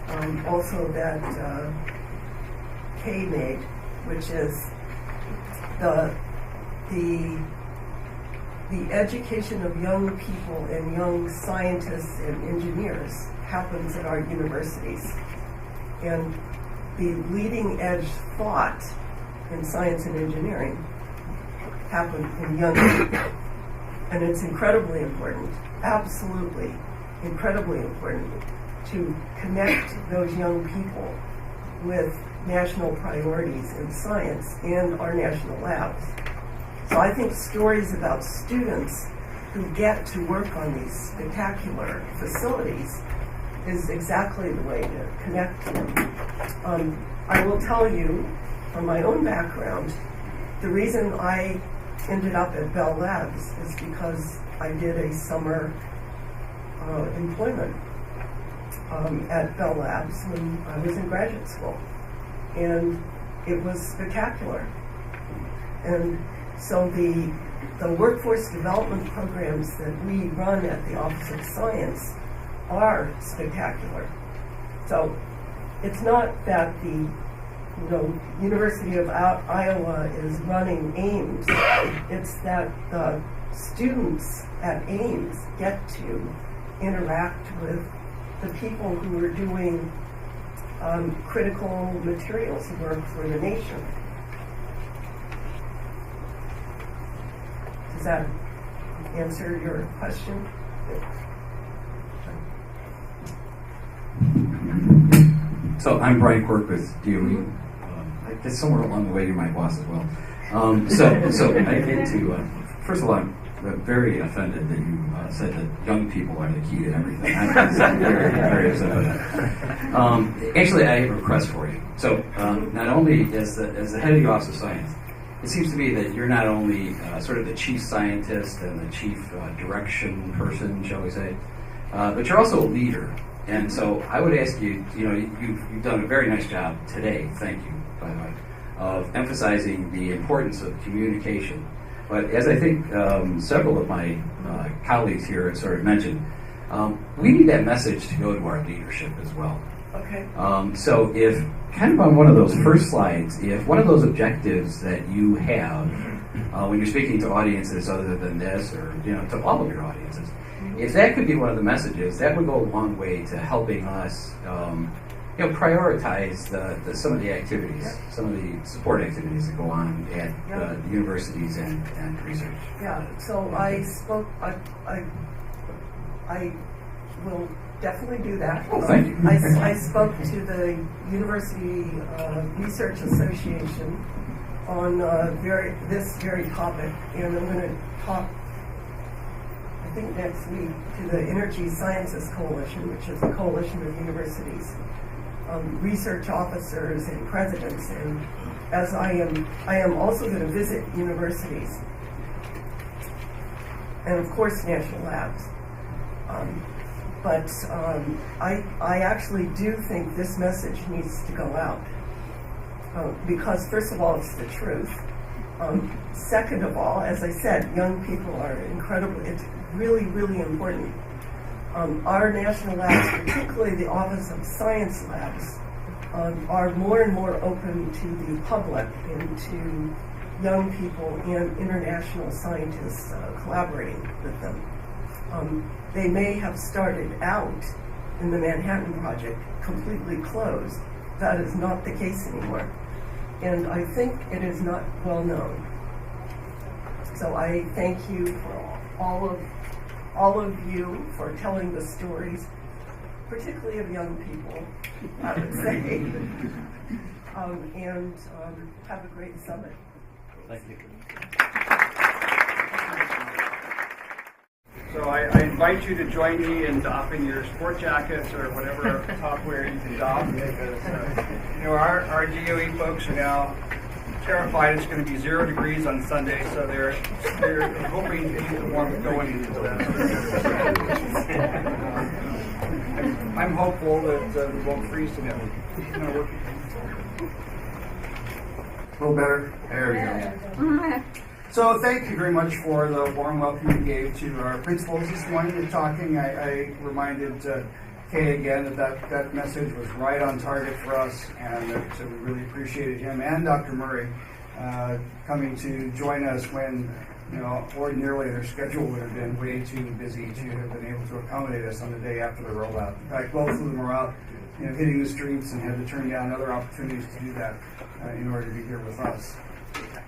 also that Kay made, which is the education of young people and young scientists and engineers happens at our universities. And the leading edge thought in science and engineering happen in young people. And it's incredibly important, absolutely incredibly important, to connect those young people with national priorities in science and our national labs. So I think stories about students who get to work on these spectacular facilities is exactly the way to connect to them. I will tell you, from my own background, the reason I ended up at Bell Labs is because I did a summer employment at Bell Labs when I was in graduate school. And it was spectacular. And so the workforce development programs that we run at the Office of Science are spectacular. So it's not that the University of Iowa is running Ames. It's that the students at Ames get to interact with the people who are doing critical materials work for the nation. Does that answer your question? So I'm Brian Quirk with DOE. I guess somewhere along the way you're my boss as well. So I get to, first of all, I'm very offended that you said that young people are the key to everything. I'm very, very upset with that. Actually, I have a request for you. So not only as the head of the Office of Science, it seems to me that you're not only sort of the chief scientist and the chief direction person, shall we say, but you're also a leader. And so I would ask you, you've done a very nice job today, thank you, by the way, of emphasizing the importance of communication. But as I think several of my colleagues here have sort of mentioned, we need that message to go to our leadership as well. Okay. So if, kind of on one of those first slides, if one of those objectives that you have when you're speaking to audiences other than this, or to all of your audiences, if that could be one of the messages, that would go a long way to helping us prioritize some of the activities, some of the support activities that go on at the universities and research. Yeah, so I will definitely do that. Oh, thank you. I spoke to the University Research Association on this very topic, and I'm going to talk, I think next week, to the Energy Sciences Coalition, which is a coalition of universities, research officers and presidents, and as I am also going to visit universities, and of course national labs. But I actually do think this message needs to go out because first of all, it's the truth. Second of all, as I said, young people are it's really, really important. Our national labs, particularly the Office of Science labs, are more and more open to the public and to young people and international scientists collaborating with them. They may have started out in the Manhattan Project completely closed. That is not the case anymore. And I think it is not well known. So I thank you for all of you for telling the stories, particularly of young people, I would say. And have a great summit. Thank you. So I invite you to join me in doffing your sport jackets or whatever top wear you can doff, because our DOE folks are now terrified it's going to be 0 degrees on Sunday, so they're hoping to keep the warmth going into that. I'm hopeful that we won't freeze to death. A little better. There we go. So thank you very much for the warm welcome you gave to our principals this morning in talking. I reminded Kay again that message was right on target for us, and that we really appreciated him and Dr. Murray coming to join us when ordinarily their schedule would have been way too busy to have been able to accommodate us on the day after the rollout. In fact, both of them were out hitting the streets and had to turn down other opportunities to do that in order to be here with us.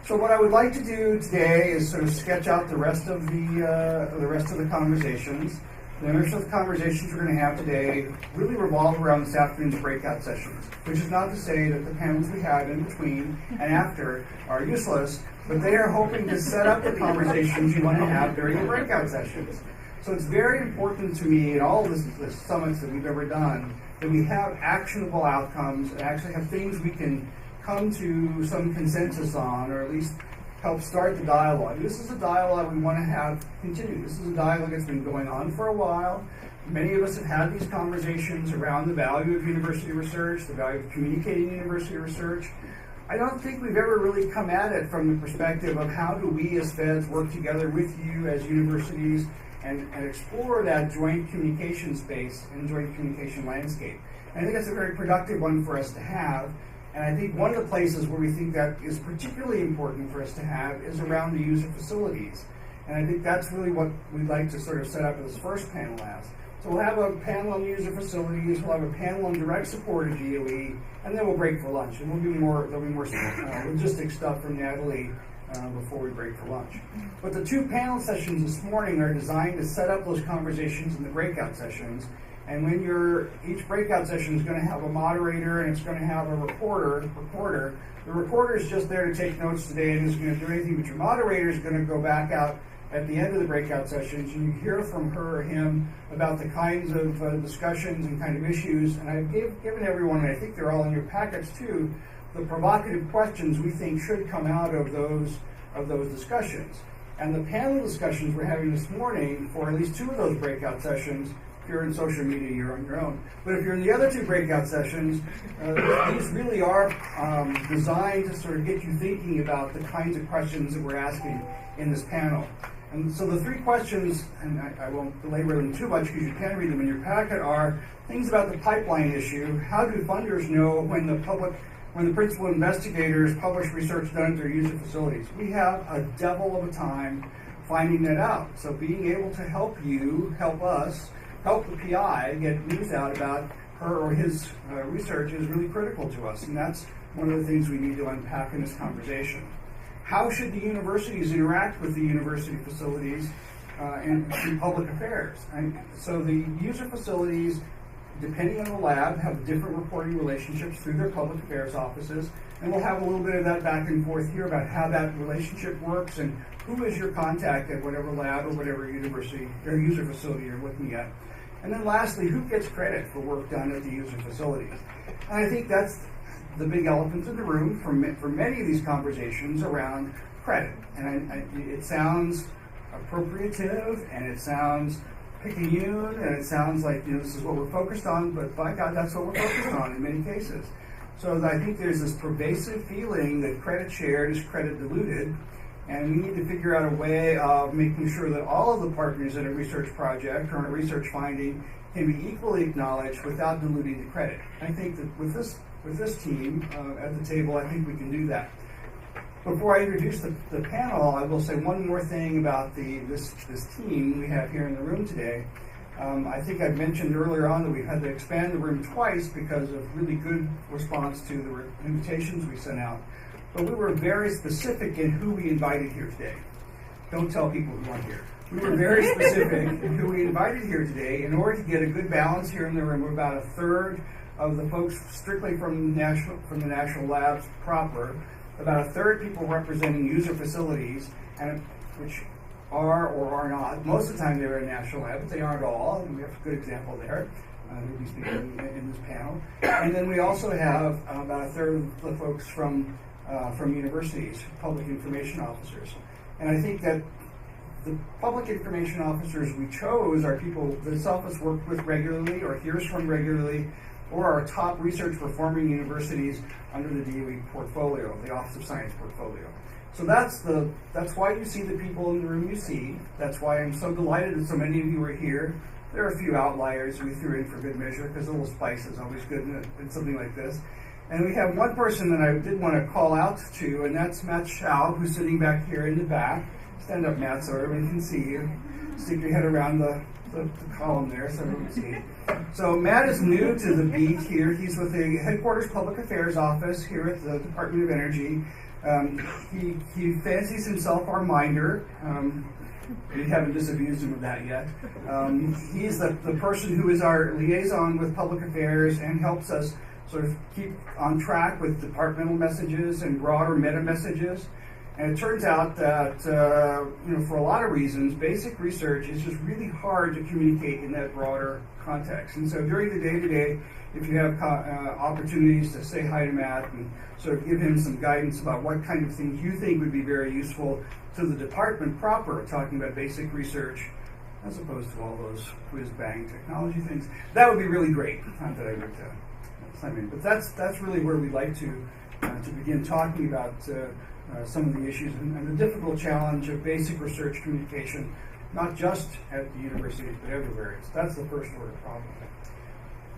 So what I would like to do today is sort of sketch out the rest of the conversations. The rest of the conversations we're going to have today really revolve around this afternoon's breakout sessions, which is not to say that the panels we have in between and after are useless, but they are hoping to set up the conversations you want to have during the breakout sessions. So it's very important to me in all the summits that we've ever done that we have actionable outcomes and actually have things we can come to some consensus on, or at least help start the dialogue. This is a dialogue we want to have continue. This is a dialogue that's been going on for a while. Many of us have had these conversations around the value of university research, the value of communicating university research. I don't think we've ever really come at it from the perspective of how do we as feds work together with you as universities and explore that joint communication space and joint communication landscape. And I think that's a very productive one for us to have. And I think one of the places where we think that is particularly important for us to have is around the user facilities. And I think that's really what we'd like to sort of set up this first panel as. So we'll have a panel on user facilities, we'll have a panel on direct support of DOE, and then we'll break for lunch. And there'll be more logistics stuff from Natalie before we break for lunch. But the 2 panel sessions this morning are designed to set up those conversations in the breakout sessions. And when each breakout session is going to have a moderator and it's going to have a reporter. The reporter is just there to take notes today and isn't going to do anything, but your moderator is going to go back out at the end of the breakout sessions and you hear from her or him about the kinds of discussions and kind of issues. And I've given everyone, and I think they're all in your packets too, the provocative questions we think should come out of those discussions. And the panel discussions we're having this morning for at least 2 of those breakout sessions, if you're in social media, you're on your own. But if you're in the other 2 breakout sessions, these really are designed to sort of get you thinking about the kinds of questions that we're asking in this panel. And so the 3 questions, and I won't belabor them too much because you can read them in your packet, are things about the pipeline issue. How do funders know when the principal investigators publish research done at their user facilities? We have a devil of a time finding that out. So being able to help us, help the PI get news out about her or his research is really critical to us. And that's one of the things we need to unpack in this conversation. How should the universities interact with the university facilities and public affairs? And so the user facilities, depending on the lab, have different reporting relationships through their public affairs offices. And we'll have a little bit of that back and forth here about how that relationship works and who is your contact at whatever lab or whatever university or user facility you're looking at. And then lastly, who gets credit for work done at the user facilities? And I think that's the big elephant in the room for many of these conversations around credit. And it sounds appropriative, and it sounds picayune, and it sounds like this is what we're focused on, but by God, that's what we're focused on in many cases. So I think there's this pervasive feeling that credit shared is credit diluted, and we need to figure out a way of making sure that all of the partners in a research project or in a research finding can be equally acknowledged without diluting the credit. I think that with this with this team at the table, I think we can do that. Before I introduce the panel, I will say one more thing about this team we have here in the room today. I think I've mentioned earlier on that we've had to expand the room twice because of really good response to the invitations we sent out. But we were very specific in who we invited here today. Don't tell people who aren't here. We were very specific in who we invited here today in order to get a good balance here in the room. We're about a third of the folks strictly from the national labs proper, about a third people representing user facilities, and which are or are not. Most of the time they're in national lab, but they aren't all, and we have a good example there who'll be speaking in this panel. And then we also have about a third of the folks from universities, public information officers. And I think that the public information officers we chose are people that Self has worked with regularly or hears from regularly, or our top research performing universities under the DOE portfolio, the Office of Science portfolio. So that's why you see the people in the room you see. That's why I'm so delighted that so many of you are here. There are a few outliers we threw in for good measure, because a little spice is always good in something like this. And we have one person that I did want to call out to, and that's Matt Schaub, who's sitting back here in the back. Stand up, Matt, so everyone can see you. Stick your head around the column there so everyone can see. So Matt is new to the beat here. He's with the Headquarters Public Affairs Office here at the Department of Energy. He fancies himself our minder. We haven't disabused him of that yet. He's the person who is our liaison with public affairs and helps us sort of keep on track with departmental messages and broader meta messages. And it turns out that, for a lot of reasons, basic research is just really hard to communicate in that broader context. And so during the day today, if you have opportunities to say hi to Matt and sort of give him some guidance about what kind of things you think would be very useful to the department proper, talking about basic research, as opposed to all those whiz-bang technology things, that would be really great. Not that I would but that's really where we'd like to begin talking about some of the issues and the difficult challenge of basic research communication, not just at the universities, but everywhere. That's the first order problem.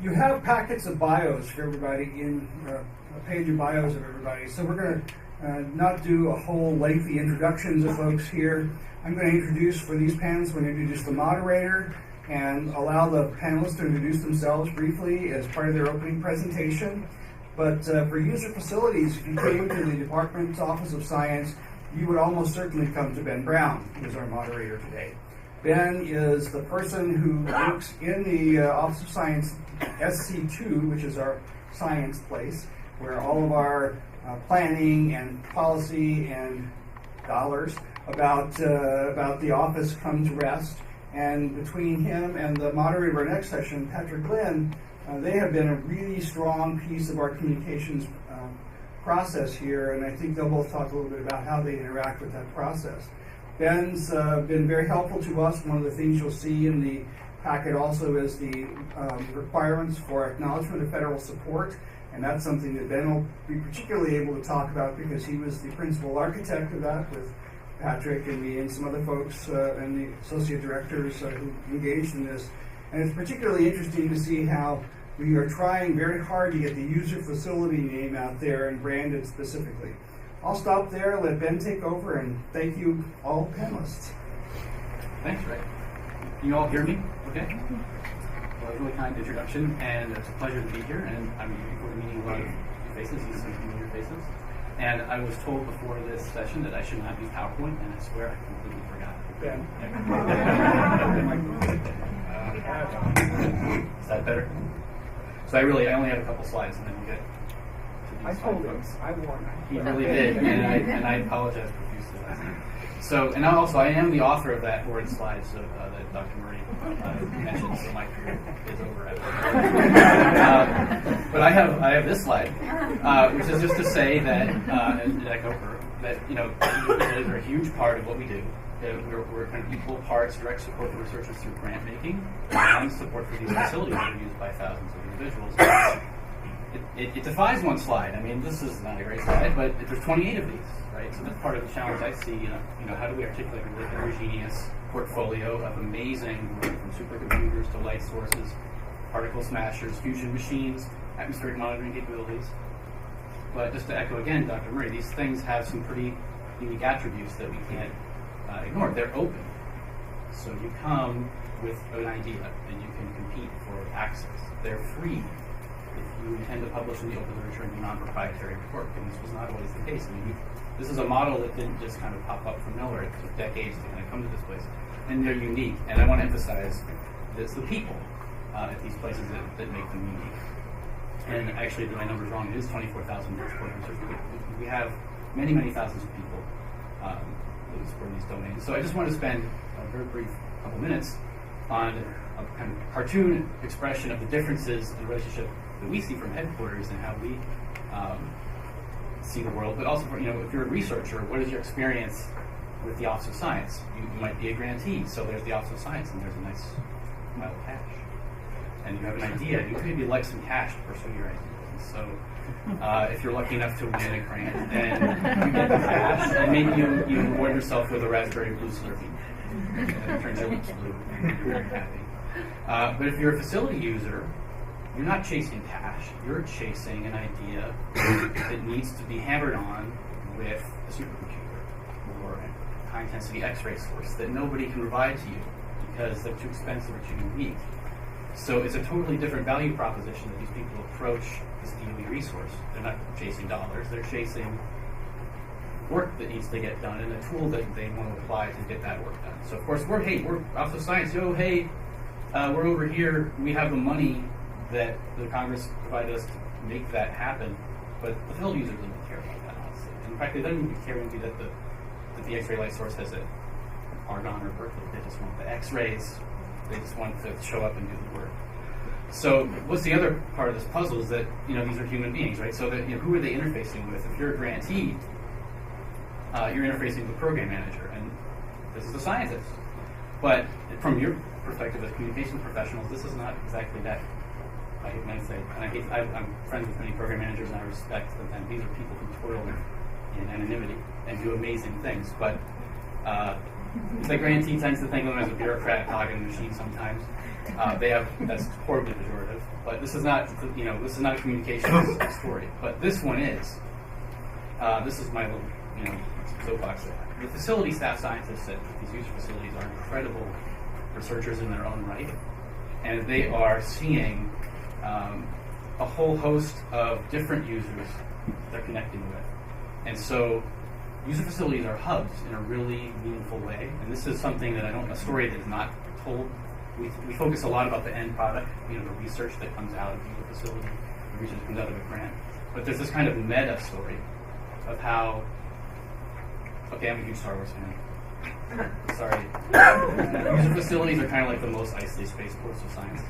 You have packets of bios for everybody a page of bios of everybody. So we're going to not do a whole lengthy introductions of folks here. I'm going to introduce, for these panels, we're going to introduce the moderator and allow the panelists to introduce themselves briefly as part of their opening presentation. But for user facilities, if you came to the Department's Office of Science, you would almost certainly come to Ben Brown, who is our moderator today. Ben is the person who works in the Office of Science SC2, which is our science place, where all of our planning and policy and dollars about the office come to rest. And between him and the moderator of our next session, Patrick Lynn, they have been a really strong piece of our communications process here, and I think they'll both talk a little bit about how they interact with that process. Ben's been very helpful to us. One of the things you'll see in the packet also is the requirements for acknowledgement of federal support, and that's something that Ben will be particularly able to talk about because he was the principal architect of that with Patrick and me and some other folks and the associate directors who engaged in this. And it's particularly interesting to see how we are trying very hard to get the user facility name out there and brand it specifically. I'll stop there, let Ben take over, and thank you all panelists. Thanks, Ray. Can you all hear me? Okay. Well, a really kind introduction, and it's a pleasure to be here. And I'm looking forward to meeting a lot of your faces, you see familiar faces. And I was told before this session that I should not use PowerPoint, and I swear I completely forgot. Ben. Is that better? So I only have a couple slides, and then we'll get to these fine folks. I warned He really did, and I apologize profusely last night. So, and I am the author of that horrid slide that Dr. Murray mentioned, so my career is over after. But I have this slide, which is just to say that, and echo her, that facilities are a huge part of what we do. We're kind of equal parts direct support for researchers through grant making and support for these facilities that are used by thousands of individuals. It defies one slide. I mean, this is not a great slide, but there's 28 of these, right? So that's part of the challenge I see. How do we articulate a really heterogeneous portfolio of amazing, from supercomputers to light sources, particle smashers, fusion machines, atmospheric monitoring capabilities. But just to echo again, Dr. Murray, these things have some pretty unique attributes that we can't ignore. They're open. So you come with an idea and you can compete for access. They're free if you intend to publish in the open literature and do non-proprietary work, and this was not always the case. I mean, this is a model that didn't just kind of pop up from nowhere. It took decades to kind of come to this place. And they're unique. And I want to emphasize that it's the people at these places that make them unique. And actually, my number's wrong. It is 24,000 research. We have many, many thousands of people that support these domains. So I just want to spend a very brief couple minutes on a kind of cartoon expression of the differences in the relationship that we see from headquarters and how we see the world. But also, if you're a researcher, what is your experience with the Office of Science? You might be a grantee, so there's the Office of Science, and there's a nice pile of cash. And you have an idea, you could maybe like some cash to pursue your idea. So if you're lucky enough to win a grant, then you get the cash, and maybe you reward yourself with a raspberry blue Slurpee. And it turns your lips blue, and you're very happy. But if you're a facility user, you're not chasing cash, you're chasing an idea that needs to be hammered on with a supercomputer or a high-intensity X-ray source that nobody can provide to you because they're too expensive or too unique. So it's a totally different value proposition that these people approach this DOE resource. They're not chasing dollars, they're chasing work that needs to get done and a tool that they want to apply to get that work done. So of course, we're Office of Science, we're over here, we have the money that the Congress provided us to make that happen, but the field user doesn't care about that, honestly. And in fact, they don't even care maybe that the X-ray light source has a argon or Burklow. They just want the X-rays. They just want to show up and do the work. So what's the other part of this puzzle is that, these are human beings, right? So that, who are they interfacing with? If you're a grantee, you're interfacing with the program manager, and this is a scientist. But from your perspective as communications professionals, this is not exactly that. I might say, and I'm friends with many program managers, and I respect them. And these are people who toil in anonymity and do amazing things. But the grantee tends to think of them as a bureaucrat hogging machine sometimes. That's horribly pejorative. But this is not, this is not a communications story. But this one is. This is my little, soapbox. The facility staff scientists at these user facilities are incredible researchers in their own right, and they are seeing a whole host of different users they're connecting with. And so user facilities are hubs in a really meaningful way, and this is something that a story that is not told. We focus a lot about the end product, the research that comes out of the user facility, the research that comes out of a grant. But there's this kind of meta story of how, okay, I'm a huge Star Wars fan. Sorry. User facilities are kind of like the most icy spaceports of science.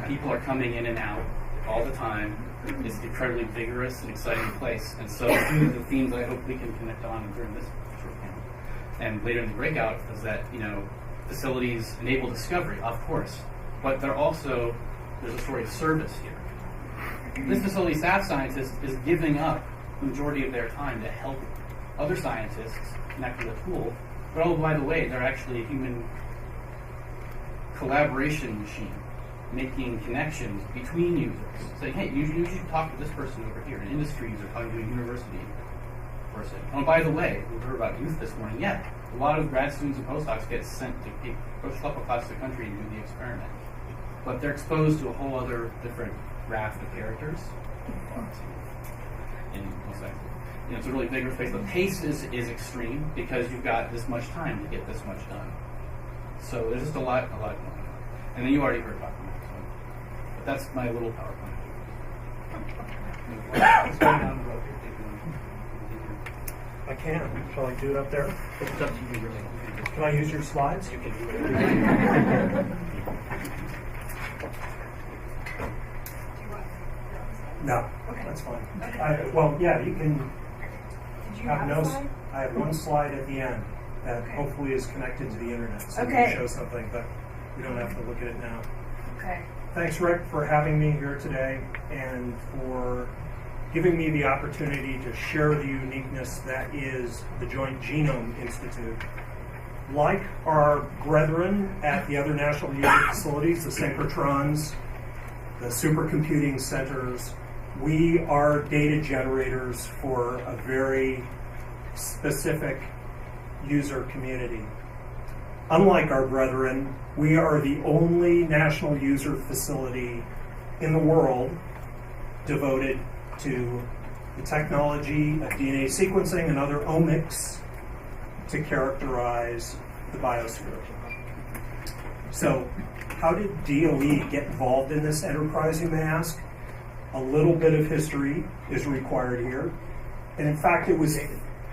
People are coming in and out all the time. It's an incredibly vigorous and exciting place. And so one of the themes I hope we can connect on during this short panel and later in the breakout is that, facilities enable discovery, of course, but there's a story of service here. This facility staff scientist is giving up the majority of their time to help other scientists connect with a tool, but oh, by the way, they're actually a human collaboration machine, making connections between users. Saying, hey, you should talk to this person over here. An industry user talking to a university person. Oh, by the way, we heard about youth this morning. Yeah, a lot of grad students and postdocs get sent to go schlep across the country and do the experiment. But they're exposed to a whole other different raft of characters. It's a really vigorous space. The pace is extreme because you've got this much time to get this much done. So there's just a lot going on. And then you already heard about them. But that's my little PowerPoint. I can. Shall I do it up there? It's up to you, really. Can I use your slides? You can do it. No, that's fine. You can have notes. I have one slide at the end that hopefully is connected to the internet, so we can show something, but we don't have to look at it now. Okay. Thanks, Rick, for having me here today and for giving me the opportunity to share the uniqueness that is the Joint Genome Institute. Like our brethren at the other national user facilities, the synchrotrons, the supercomputing centers. We are data generators for a very specific user community. Unlike our brethren, we are the only national user facility in the world devoted to the technology of DNA sequencing and other omics to characterize the biosphere. So, how did DOE get involved in this enterprise, you may ask? A little bit of history is required here. And in fact, it was...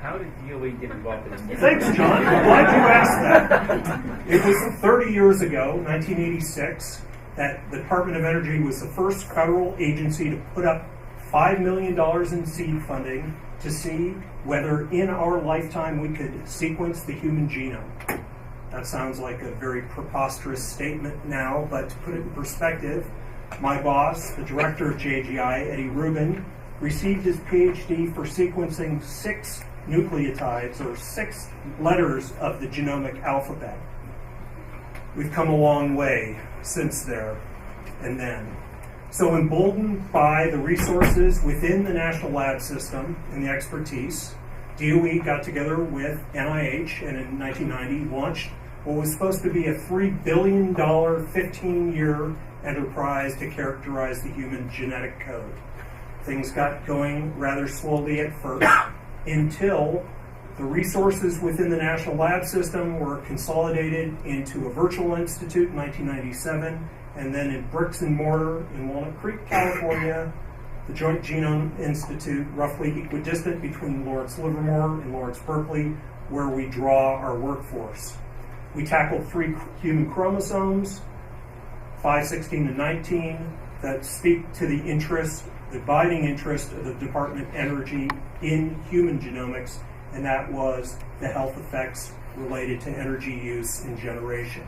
How did DOE get involved in this? Thanks, John. I'm glad you asked that. It was 30 years ago, 1986, that the Department of Energy was the first federal agency to put up $5 million in seed funding to see whether in our lifetime we could sequence the human genome. That sounds like a very preposterous statement now, but to put it in perspective, my boss, the director of JGI, Eddie Rubin, received his PhD for sequencing 6 nucleotides, or 6 letters of the genomic alphabet. We've come a long way since there and then. So emboldened by the resources within the national lab system and the expertise, DOE got together with NIH and in 1990 launched what was supposed to be a $3 billion 15-year enterprise to characterize the human genetic code. Things got going rather slowly at first until the resources within the national lab system were consolidated into a virtual institute in 1997, and then in bricks and mortar in Walnut Creek, California, the Joint Genome Institute, roughly equidistant between Lawrence Livermore and Lawrence Berkeley, where we draw our workforce. We tackled 3 human chromosomes, 5, 16, and 19, that speak to the interest, the abiding interest of the Department of Energy in human genomics, and that was the health effects related to energy use and generation.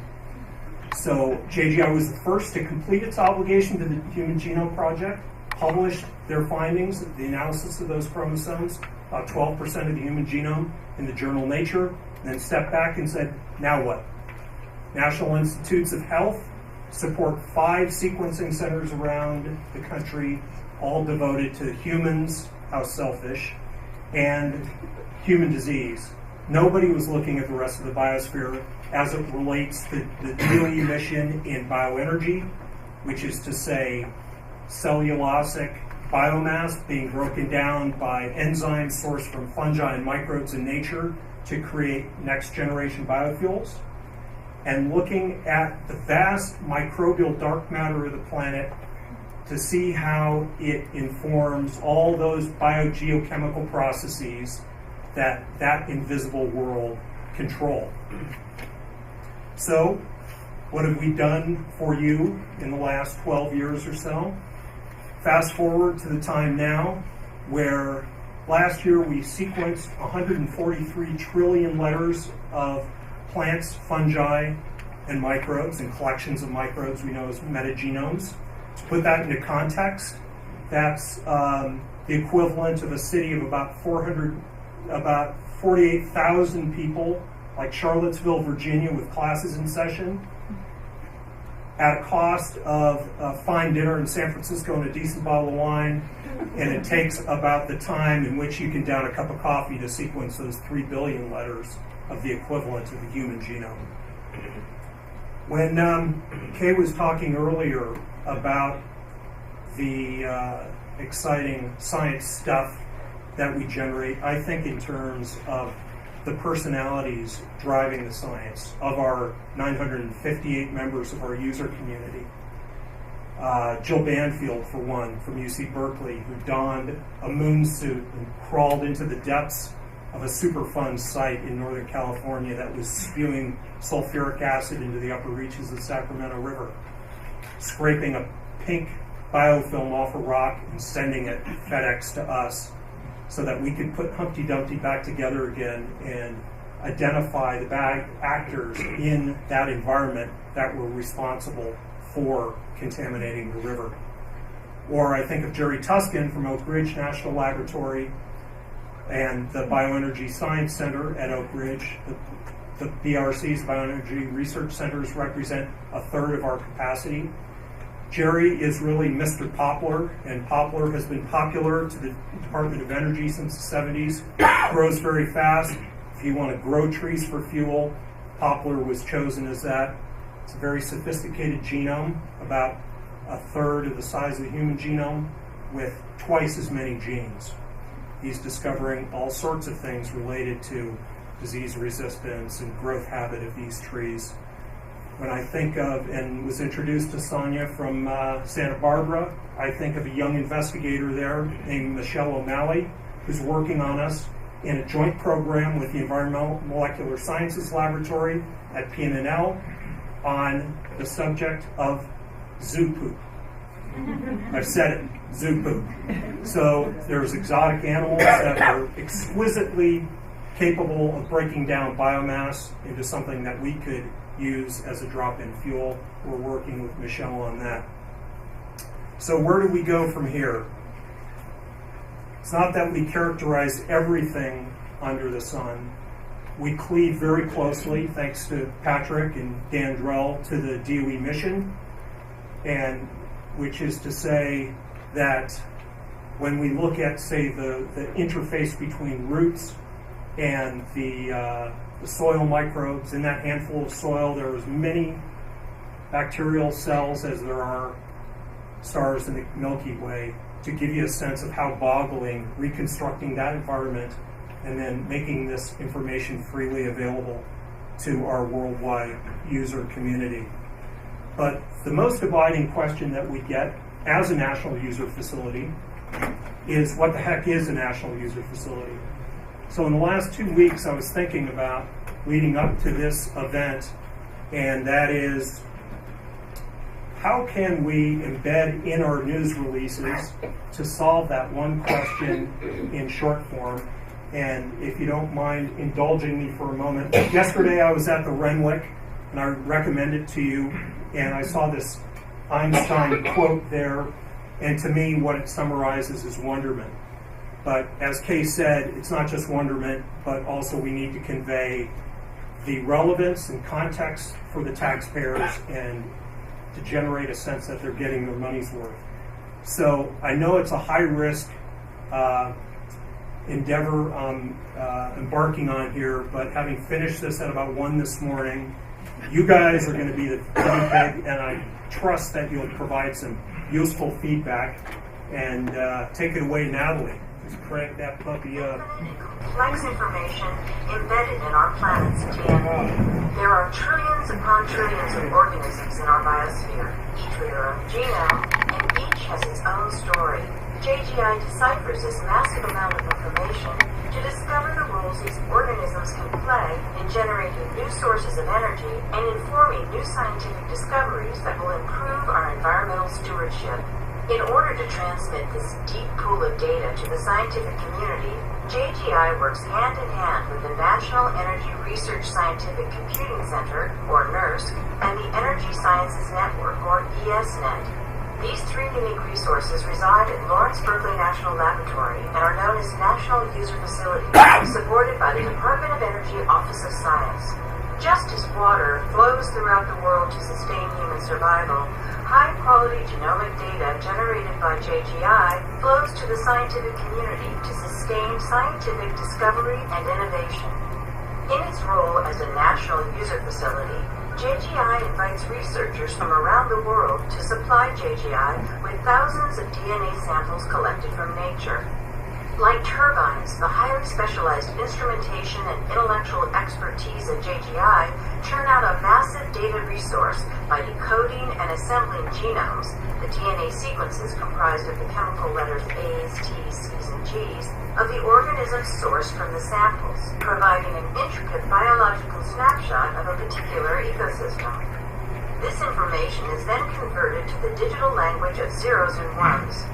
So JGI was the first to complete its obligation to the Human Genome Project, published their findings, the analysis of those chromosomes, about 12% of the human genome in the journal Nature, and then stepped back and said, now what? National Institutes of Health support 5 sequencing centers around the country, all devoted to humans, how selfish, and human disease. Nobody was looking at the rest of the biosphere as it relates to the DOE mission in bioenergy, which is to say cellulosic biomass being broken down by enzymes sourced from fungi and microbes in nature to create next generation biofuels, and looking at the vast microbial dark matter of the planet to see how it informs all those biogeochemical processes that invisible world control. So, what have we done for you in the last 12 years or so? Fast forward to the time now where last year we sequenced 143 trillion letters of plants, fungi, and microbes, and collections of microbes we know as metagenomes. To put that into context, that's the equivalent of a city of about 48,000 people, like Charlottesville, Virginia, with classes in session, at a cost of a fine dinner in San Francisco and a decent bottle of wine, and it takes about the time in which you can down a cup of coffee to sequence those 3 billion letters of the equivalent of the human genome. When Kay was talking earlier about the exciting science stuff that we generate, I think in terms of the personalities driving the science of our 958 members of our user community. Jill Banfield, for one, from UC Berkeley, who donned a moon suit and crawled into the depths of a Superfund site in Northern California that was spewing sulfuric acid into the upper reaches of the Sacramento River, scraping a pink biofilm off a rock and sending it FedEx to us so that we could put Humpty Dumpty back together again and identify the bad actors in that environment that were responsible for contaminating the river. Or I think of Jerry Tuskin from Oak Ridge National Laboratory and the Bioenergy Science Center at Oak Ridge. The BRC's, Bioenergy Research Centers, represent a third of our capacity. Jerry is really Mr. Poplar, and Poplar has been popular to the Department of Energy since the 70s. Grows very fast. If you want to grow trees for fuel, Poplar was chosen as that. It's a very sophisticated genome, about a third of the size of the human genome, with twice as many genes. He's discovering all sorts of things related to disease resistance and growth habit of these trees. When I think of, and was introduced to Sonia from Santa Barbara, I think of a young investigator there named Michelle O'Malley, who's working on us in a joint program with the Environmental Molecular Sciences Laboratory at PNNL on the subject of zoo poop. I've said it, zoo poop. So there's exotic animals that are exquisitely capable of breaking down biomass into something that we could use as a drop-in fuel. We're working with Michelle on that. So where do we go from here? It's not that we characterize everything under the sun. We cleave very closely, thanks to Patrick and Dan Drell, to the DOE mission, and which is to say that when we look at, say, the interface between roots and the soil microbes, in that handful of soil, there are as many bacterial cells as there are stars in the Milky Way, to give you a sense of how boggling reconstructing that environment and then making this information freely available to our worldwide user community. But the most dividing question that we get as a national user facility is, what the heck is a national user facility? So in the last 2 weeks, I was thinking about leading up to this event, and that is, how can we embed in our news releases to solve that one question in short form? And if you don't mind indulging me for a moment, yesterday I was at the Renwick, and I recommend it to you, and I saw this Einstein quote there, and to me what it summarizes is wonderment. But as Kay said, it's not just wonderment, but also we need to convey the relevance and context for the taxpayers and to generate a sense that they're getting their money's worth. So I know it's a high-risk endeavor I'm embarking on here, but having finished this at about 1 this morning, you guys are going to be the guinea pig, and I trust that you'll provide some useful feedback. And take it away, Natalie. Just crank that puppy up. Complex information embedded in our planet's DNA. There are trillions upon trillions of organisms in our biosphere, each with their own genome, and each has its own story. JGI deciphers this massive amount of information to discover the roles these organisms can play in generating new sources of energy and informing new scientific discoveries that will improve our environmental stewardship. In order to transmit this deep pool of data to the scientific community, JGI works hand in hand with the National Energy Research Scientific Computing Center, or NERSC, and the Energy Sciences Network, or ESNet. These three unique resources reside at Lawrence Berkeley National Laboratory and are known as National User Facilities, supported by the Department of Energy Office of Science. Just as water flows throughout the world to sustain human survival, high-quality genomic data generated by JGI flows to the scientific community to sustain scientific discovery and innovation. In its role as a national user facility, JGI invites researchers from around the world to supply JGI with thousands of DNA samples collected from nature. Like turbines, the highly specialized instrumentation and intellectual expertise of JGI churn out a massive data resource by decoding and assembling genomes, the DNA sequences comprised of the chemical letters A's, T's, C's, and G's, of the organisms sourced from the samples, providing an intricate biological snapshot of a particular ecosystem. This information is then converted to the digital language of zeros and ones.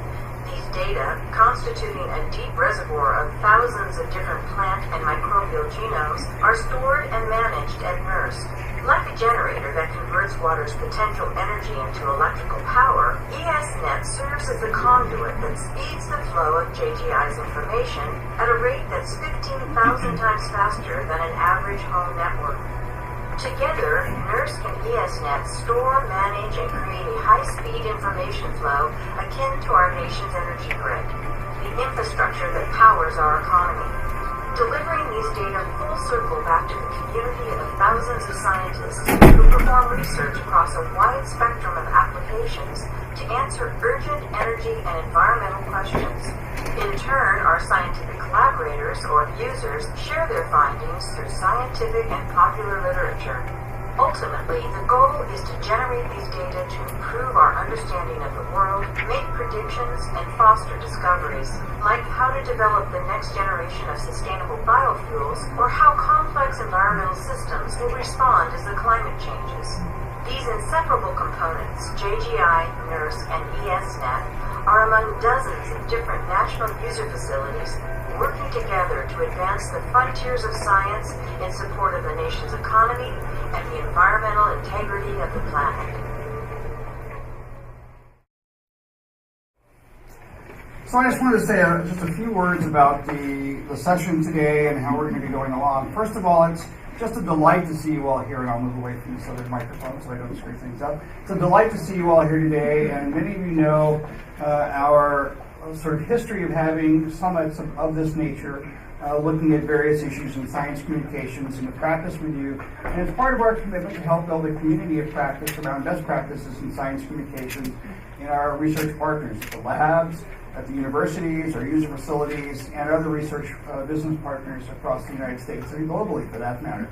These data, constituting a deep reservoir of thousands of different plant and microbial genomes, are stored and managed at NERSC. Like a generator that converts water's potential energy into electrical power, ESNet serves as a conduit that speeds the flow of JGI's information at a rate that's 15,000 times faster than an average home network. Together, NERSC and ESNet store, manage, and create a high-speed information flow akin to our nation's energy grid, the infrastructure that powers our economy. Delivering these data full circle back to the community of thousands of scientists who perform research across a wide spectrum of applications to answer urgent energy and environmental questions. In turn, our scientific collaborators or users share their findings through scientific and popular literature. Ultimately, the goal is to generate these data to improve our understanding of the world, make predictions, and foster discoveries, like how to develop the next generation of sustainable biofuels, or how complex environmental systems will respond as the climate changes. These inseparable components, JGI, NERSC, and ESNet, are among dozens of different national user facilities working together to advance the frontiers of science in support of the nation's economy and the environmental integrity of the planet. So I just wanted to say just a few words about the session today and how we're going to be going along. First of all, it's just a delight to see you all here, and I'll move away from this other microphone so I don't screw things up. It's a delight to see you all here today, and many of you know our sort of history of having summits of this nature, looking at various issues in science communications and the practice we do. And it's part of our commitment to help build a community of practice around best practices in science communications in our research partners, at the labs, at the universities, our user facilities, and other research business partners across the United States, and globally for that matter.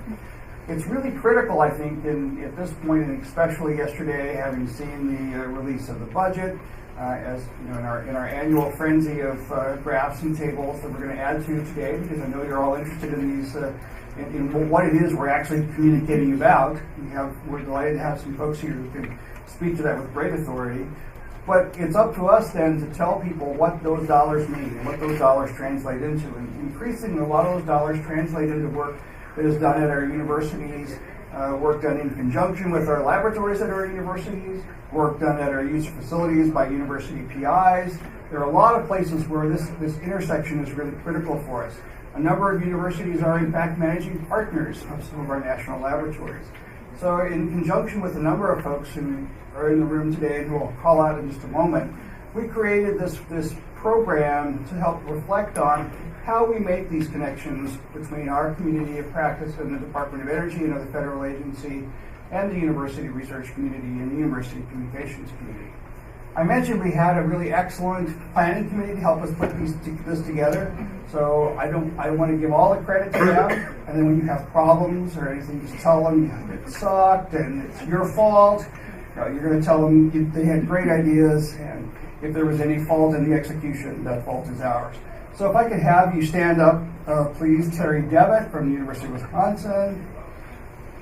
It's really critical, I think, at this point, and especially yesterday, having seen the release of the budget, as you know, in our annual frenzy of graphs and tables that we're going to add to today, because I know you're all interested in these, in what it is we're actually communicating about. We're delighted to have some folks here who can speak to that with great authority. But it's up to us then to tell people what those dollars mean and what those dollars translate into. And increasingly, a lot of those dollars translate into work that is done at our universities, work done in conjunction with our laboratories at our universities, work done at our user facilities by university PIs. There are a lot of places where this intersection is really critical for us. A number of universities are in fact managing partners of some of our national laboratories. So in conjunction with a number of folks who are in the room today and who I'll call out in just a moment, we created this program to help reflect on how we make these connections between our community of practice and the Department of Energy and other federal agency and the university research community and the university communications community. I mentioned we had a really excellent planning committee to help us put this together. So I want to give all the credit to them. And then when you have problems or anything, just tell them it sucked and it's your fault. You're going to tell them they had great ideas, and if there was any fault in the execution, that fault is ours. So if I could have you stand up, please. Terry Devitt from the University of Wisconsin.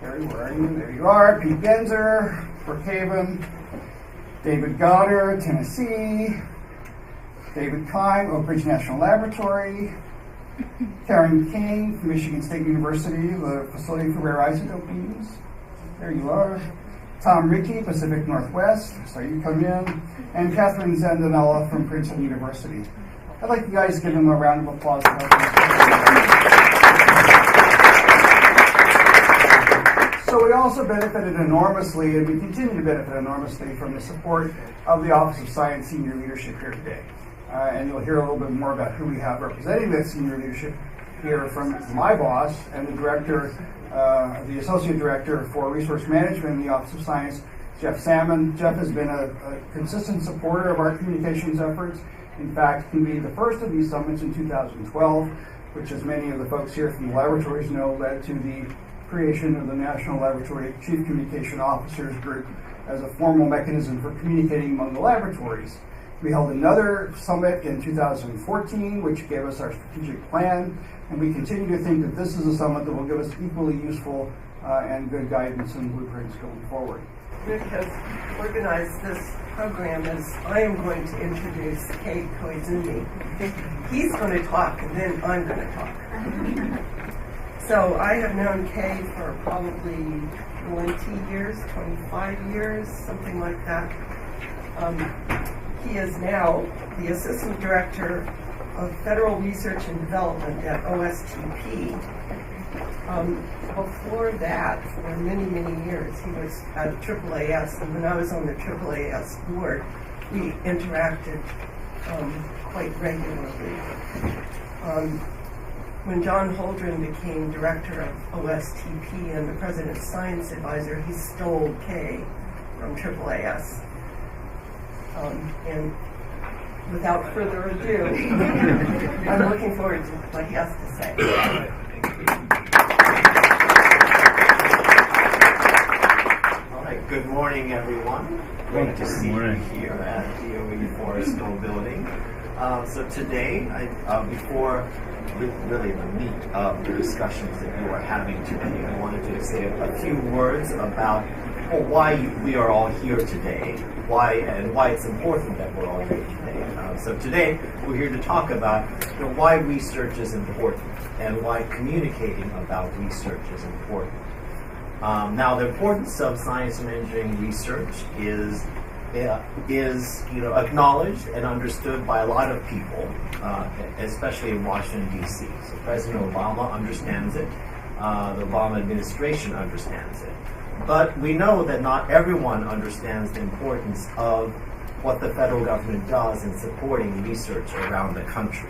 Terry, where are you? There you are. Pete Genzer, Brookhaven. David Goddard, Tennessee. David Kime, Oak Ridge National Laboratory. Karen McCain from Michigan State University, the Facility for Rare Isotope Beams. There you are. Tom Rickey, Pacific Northwest, so you come in. And Catherine Zandanella from Princeton University. I'd like you guys to give them a round of applause. So we also benefited enormously, and we continue to benefit enormously from the support of the Office of Science Senior Leadership here today. And you'll hear a little bit more about who we have representing that senior leadership here from my boss and the director, the Associate Director for Resource Management in the Office of Science, Jeff Salmon. Jeff has been a consistent supporter of our communications efforts. In fact, he made the first of these summits in 2012, which, as many of the folks here from the laboratories know, led to the creation of the National Laboratory Chief Communication Officers Group as a formal mechanism for communicating among the laboratories. We held another summit in 2014, which gave us our strategic plan, and we continue to think that this is a summit that will give us equally useful and good guidance and blueprints going forward. Rick has organized this program as I am going to introduce Kay Koizumi. He's going to talk, and then I'm going to talk. So I have known Kay for probably 20 years, 25 years, something like that. He is now the Assistant Director of Federal Research and Development at OSTP. Before that, for many, many years, he was at AAAS, and when I was on the AAAS board, we interacted quite regularly. When John Holdren became director of OSTP and the president's science advisor, he stole Kay from AAAS. And without further ado, I'm looking forward to what he has to say. Good morning, everyone. Great to see you here at DOE Forest School building. So today, before really the meat of the discussions that you are having today, I wanted to say a few words about why we are all here today, why it's important that we're all here today. So today, we're here to talk about why research is important and why communicating about research is important. Now, the importance of science and engineering research is acknowledged and understood by a lot of people, especially in Washington, D.C. So President Obama understands it. The Obama administration understands it. But we know that not everyone understands the importance of what the federal government does in supporting research around the country.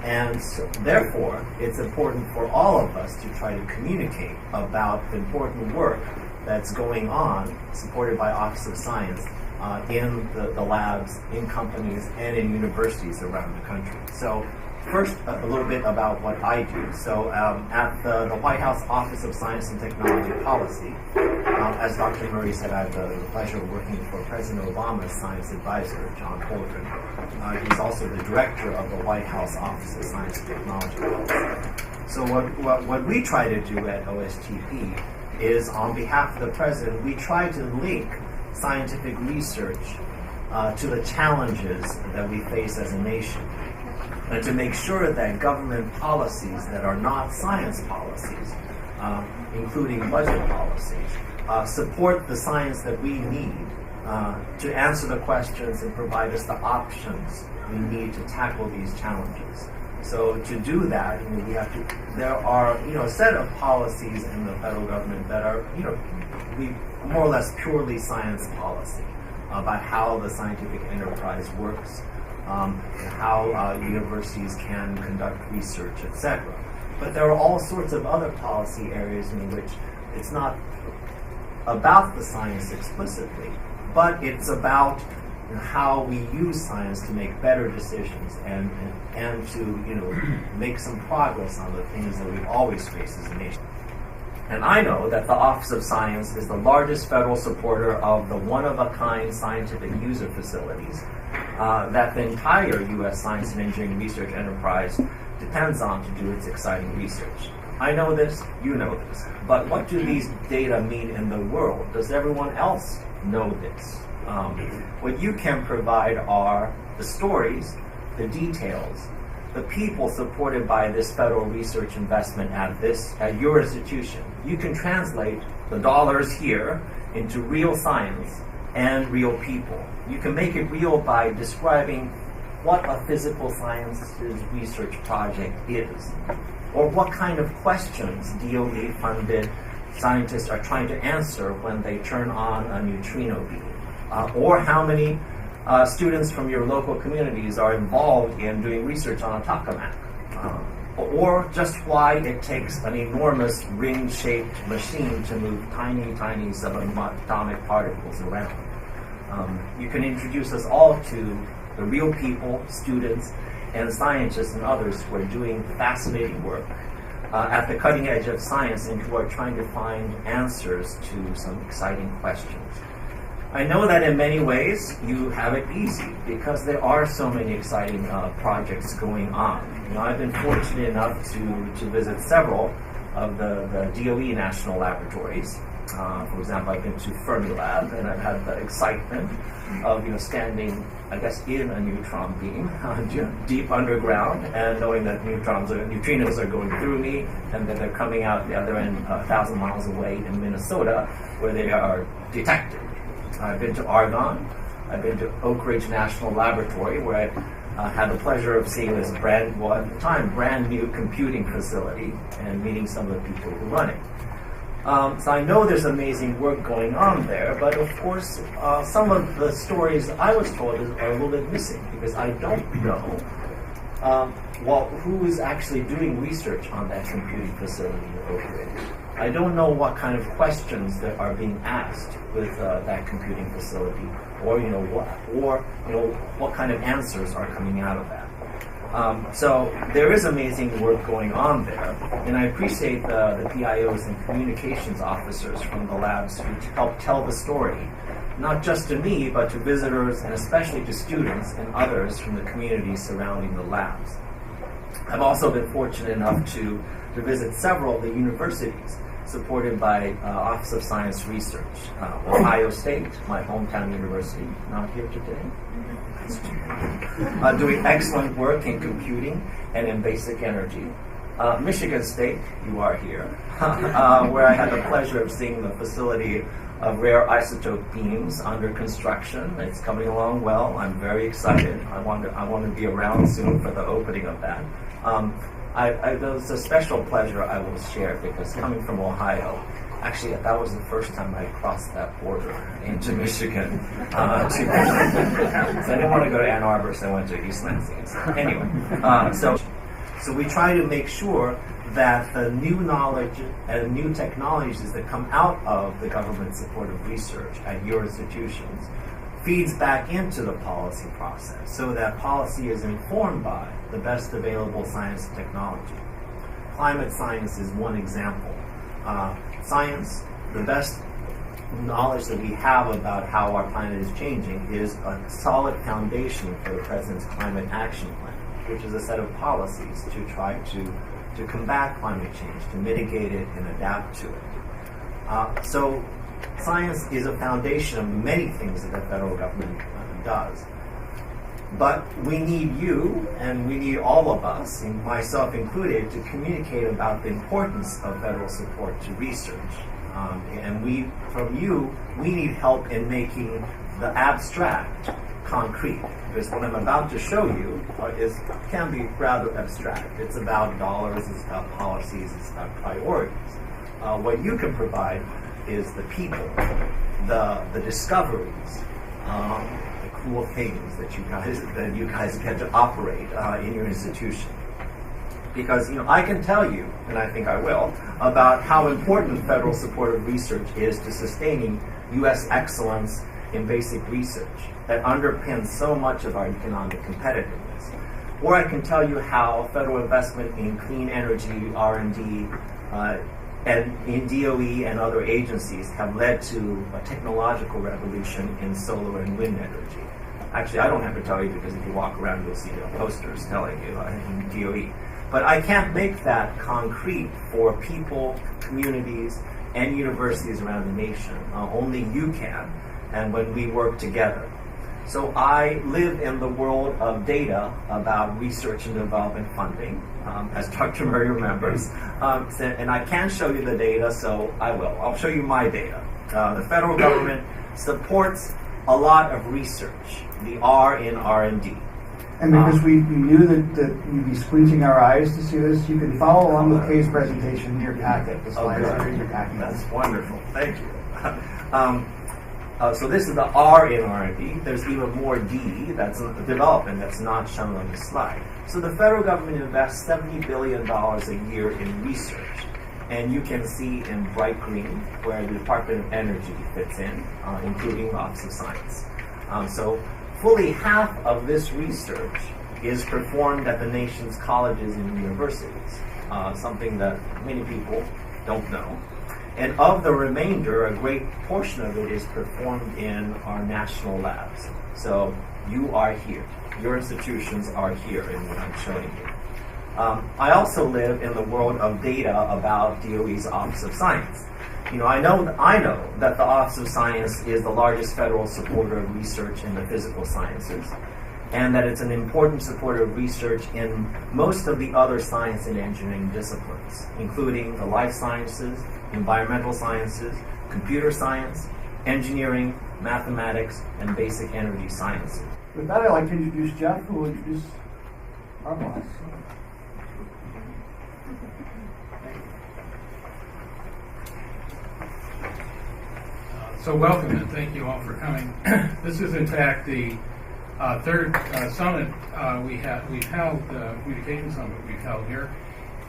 And so, therefore, it's important for all of us to try to communicate about the important work that's going on, supported by Office of Science, in the labs, in companies, and in universities around the country. So first, a little bit about what I do. So at the White House Office of Science and Technology Policy, as Dr. Murray said, I have the pleasure of working for President Obama's science advisor, John Holdren. He's also the director of the White House Office of Science and Technology Policy. So what we try to do at OSTP is, on behalf of the President, we try to link scientific research to the challenges that we face as a nation, and to make sure that government policies that are not science policies, including budget policies, support the science that we need to answer the questions and provide us the options we need to tackle these challenges. So to do that, there are a set of policies in the federal government that are more or less purely science policy about how the scientific enterprise works, how universities can conduct research, etc. But there are all sorts of other policy areas in which it's not about the science explicitly, but it's about how we use science to make better decisions and to make some progress on the things that we always face as a nation. And I know that the Office of Science is the largest federal supporter of the one-of-a-kind scientific user facilities that the entire U.S. science and engineering research enterprise depends on to do its exciting research. I know this, you know this, but what do these data mean in the world? Does everyone else know this? What you can provide are the stories, the details, the people supported by this federal research investment at your institution. You can translate the dollars here into real science and real people. You can make it real by describing what a physical sciences research project is, or what kind of questions DOE-funded scientists are trying to answer when they turn on a neutrino beam, or how many students from your local communities are involved in doing research on a tokamak, or just why it takes an enormous ring-shaped machine to move tiny, tiny subatomic particles around. You can introduce us all to the real people, students, and scientists and others who are doing fascinating work at the cutting edge of science and who are trying to find answers to some exciting questions. I know that in many ways you have it easy because there are so many exciting projects going on. I've been fortunate enough to visit several of the DOE national laboratories. For example, I've been to Fermilab, and I've had the excitement of standing, I guess, in a neutron beam deep underground, and knowing that neutrinos are going through me, and that they're coming out the other end 1,000 miles away in Minnesota, where they are detected. I've been to Argonne. I've been to Oak Ridge National Laboratory, where had the pleasure of seeing this brand new computing facility and meeting some of the people who run it. So I know there's amazing work going on there, but of course, some of the stories I was told are a little bit missing because I don't know who is actually doing research on that computing facility in Oak Ridge. I don't know what kind of questions that are being asked with that computing facility, or what kind of answers are coming out of that. So there is amazing work going on there, and I appreciate the PIOs and communications officers from the labs who help tell the story, not just to me, but to visitors and especially to students and others from the community surrounding the labs. I've also been fortunate enough to visit several of the universities supported by Office of Science Research. Ohio State, my hometown university, not here today. Doing excellent work in computing and in basic energy. Michigan State, you are here, where I had the pleasure of seeing the facility of rare isotope beams under construction. It's coming along well. I'm very excited. I want to be around soon for the opening of that. It was a special pleasure I will share because coming from Ohio, actually that was the first time I crossed that border into Michigan. So I didn't want to go to Ann Arbor, so I went to East Lansing. Anyway, so we try to make sure that the new knowledge and new technologies that come out of the government-supported research at your institutions feeds back into the policy process so that policy is informed by the best available science and technology. Climate science is one example. Science, the best knowledge that we have about how our planet is changing is a solid foundation for the President's Climate Action Plan, which is a set of policies to try to combat climate change, to mitigate it and adapt to it. So science is a foundation of many things that the federal government does. But we need you, and we need all of us, and myself included, to communicate about the importance of federal support to research. And from you, we need help in making the abstract concrete. Because what I'm about to show you can be rather abstract. It's about dollars, it's about policies, it's about priorities. What you can provide is the people, the discoveries, the cool things that you guys get to operate in your institution. Because I can tell you, and I think I will, about how important federal supported research is to sustaining U.S. excellence in basic research that underpins so much of our economic competitiveness. Or I can tell you how federal investment in clean energy, R&D, and in DOE and other agencies have led to a technological revolution in solar and wind energy. Actually, I don't have to tell you because if you walk around, you'll see the posters telling you in DOE. But I can't make that concrete for people, communities, and universities around the nation. Only you can, and when we work together. So I live in the world of data about research and development funding, as Dr. Murray remembers. And I can show you the data, so I will. I'll show you my data. The federal government supports a lot of research, the R in R&D. And because we knew that you'd be squinting our eyes to see this, you can follow along with Kay's presentation in your packet. The slides are in your packet. That's wonderful. Thank you. So this is the R in R&D. There's even more D, that's development, that's not shown on the slide. So the federal government invests $70 billion a year in research. And you can see in bright green where the Department of Energy fits in, including the Office of Science. So fully half of this research is performed at the nation's colleges and universities, something that many people don't know. And of the remainder, a great portion of it is performed in our national labs. So you are here. Your institutions are here in what I'm showing you. I also live in the world of data about DOE's Office of Science. I know that the Office of Science is the largest federal supporter of research in the physical sciences, and that it's an important supporter of research in most of the other science and engineering disciplines, including the life sciences, environmental sciences, computer science, engineering, mathematics, and basic energy sciences. With that, I'd like to introduce Jeff, who will introduce our boss. So welcome and thank you all for coming. This is in fact the third summit we've held, communication summit we've held here.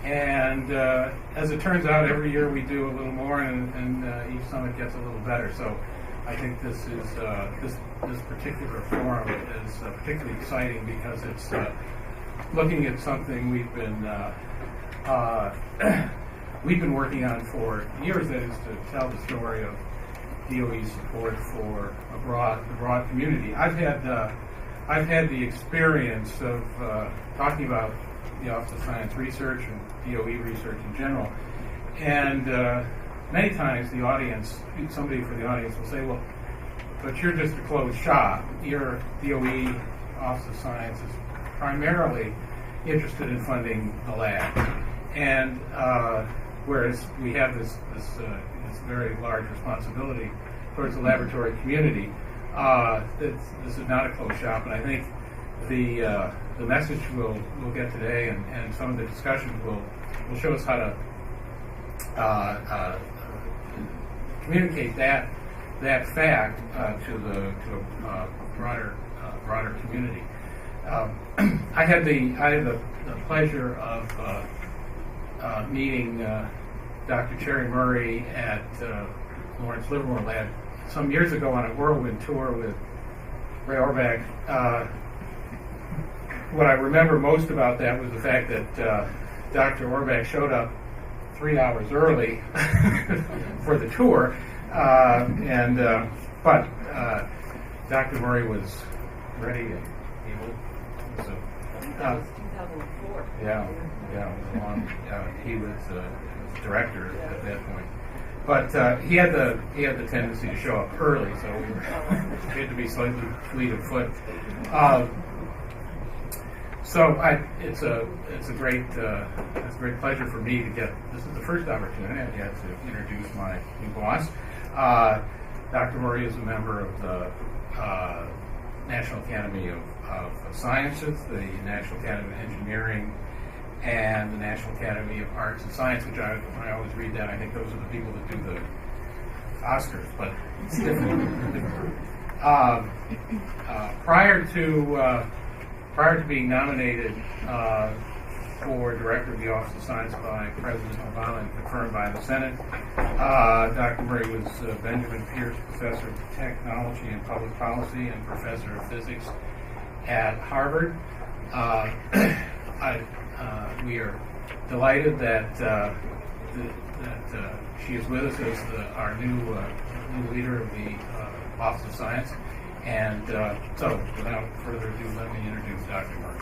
And as it turns out, every year we do a little more, and each summit gets a little better. So I think this is this particular forum is particularly exciting because it's looking at something we've been working on for years. That is to tell the story of DOE support for the broad community. I've had the experience of talking about the Office of Science Research and DOE research in general, and many times the audience, somebody for the audience will say, "Well, but you're just a closed shop. Your DOE Office of Science is primarily interested in funding the lab," and whereas we have this very large responsibility towards the laboratory community. This is not a closed shop, and I think the message we'll get today and some of the discussions will show us how to communicate that fact to a broader community. I had the pleasure of meeting Dr. Cherry Murray at Lawrence Livermore Lab some years ago on a whirlwind tour with Ray Orbach. What I remember most about that was the fact that Dr. Orbach showed up 3 hours early for the tour, but Dr. Murray was ready and able. So, that was 2004. Yeah, it was long. He was director at that point. But he had the tendency to show up early, so we had to be slightly fleet of foot. It's a great pleasure for me to get. This is the first opportunity I've had to introduce my new boss. Dr. Murray is a member of the National Academy of Sciences, the National Academy of Engineering, and the National Academy of Arts and Science, which I always read that, I think those are the people that do the Oscars, but it's different. Prior to being nominated for Director of the Office of Science by President Obama and confirmed by the Senate, Dr. Murray was Benjamin Pierce Professor of Technology and Public Policy and Professor of Physics at Harvard. We are delighted that she is with us as our new leader of the Office of Science. And so, without further ado, let me introduce Dr. Murray.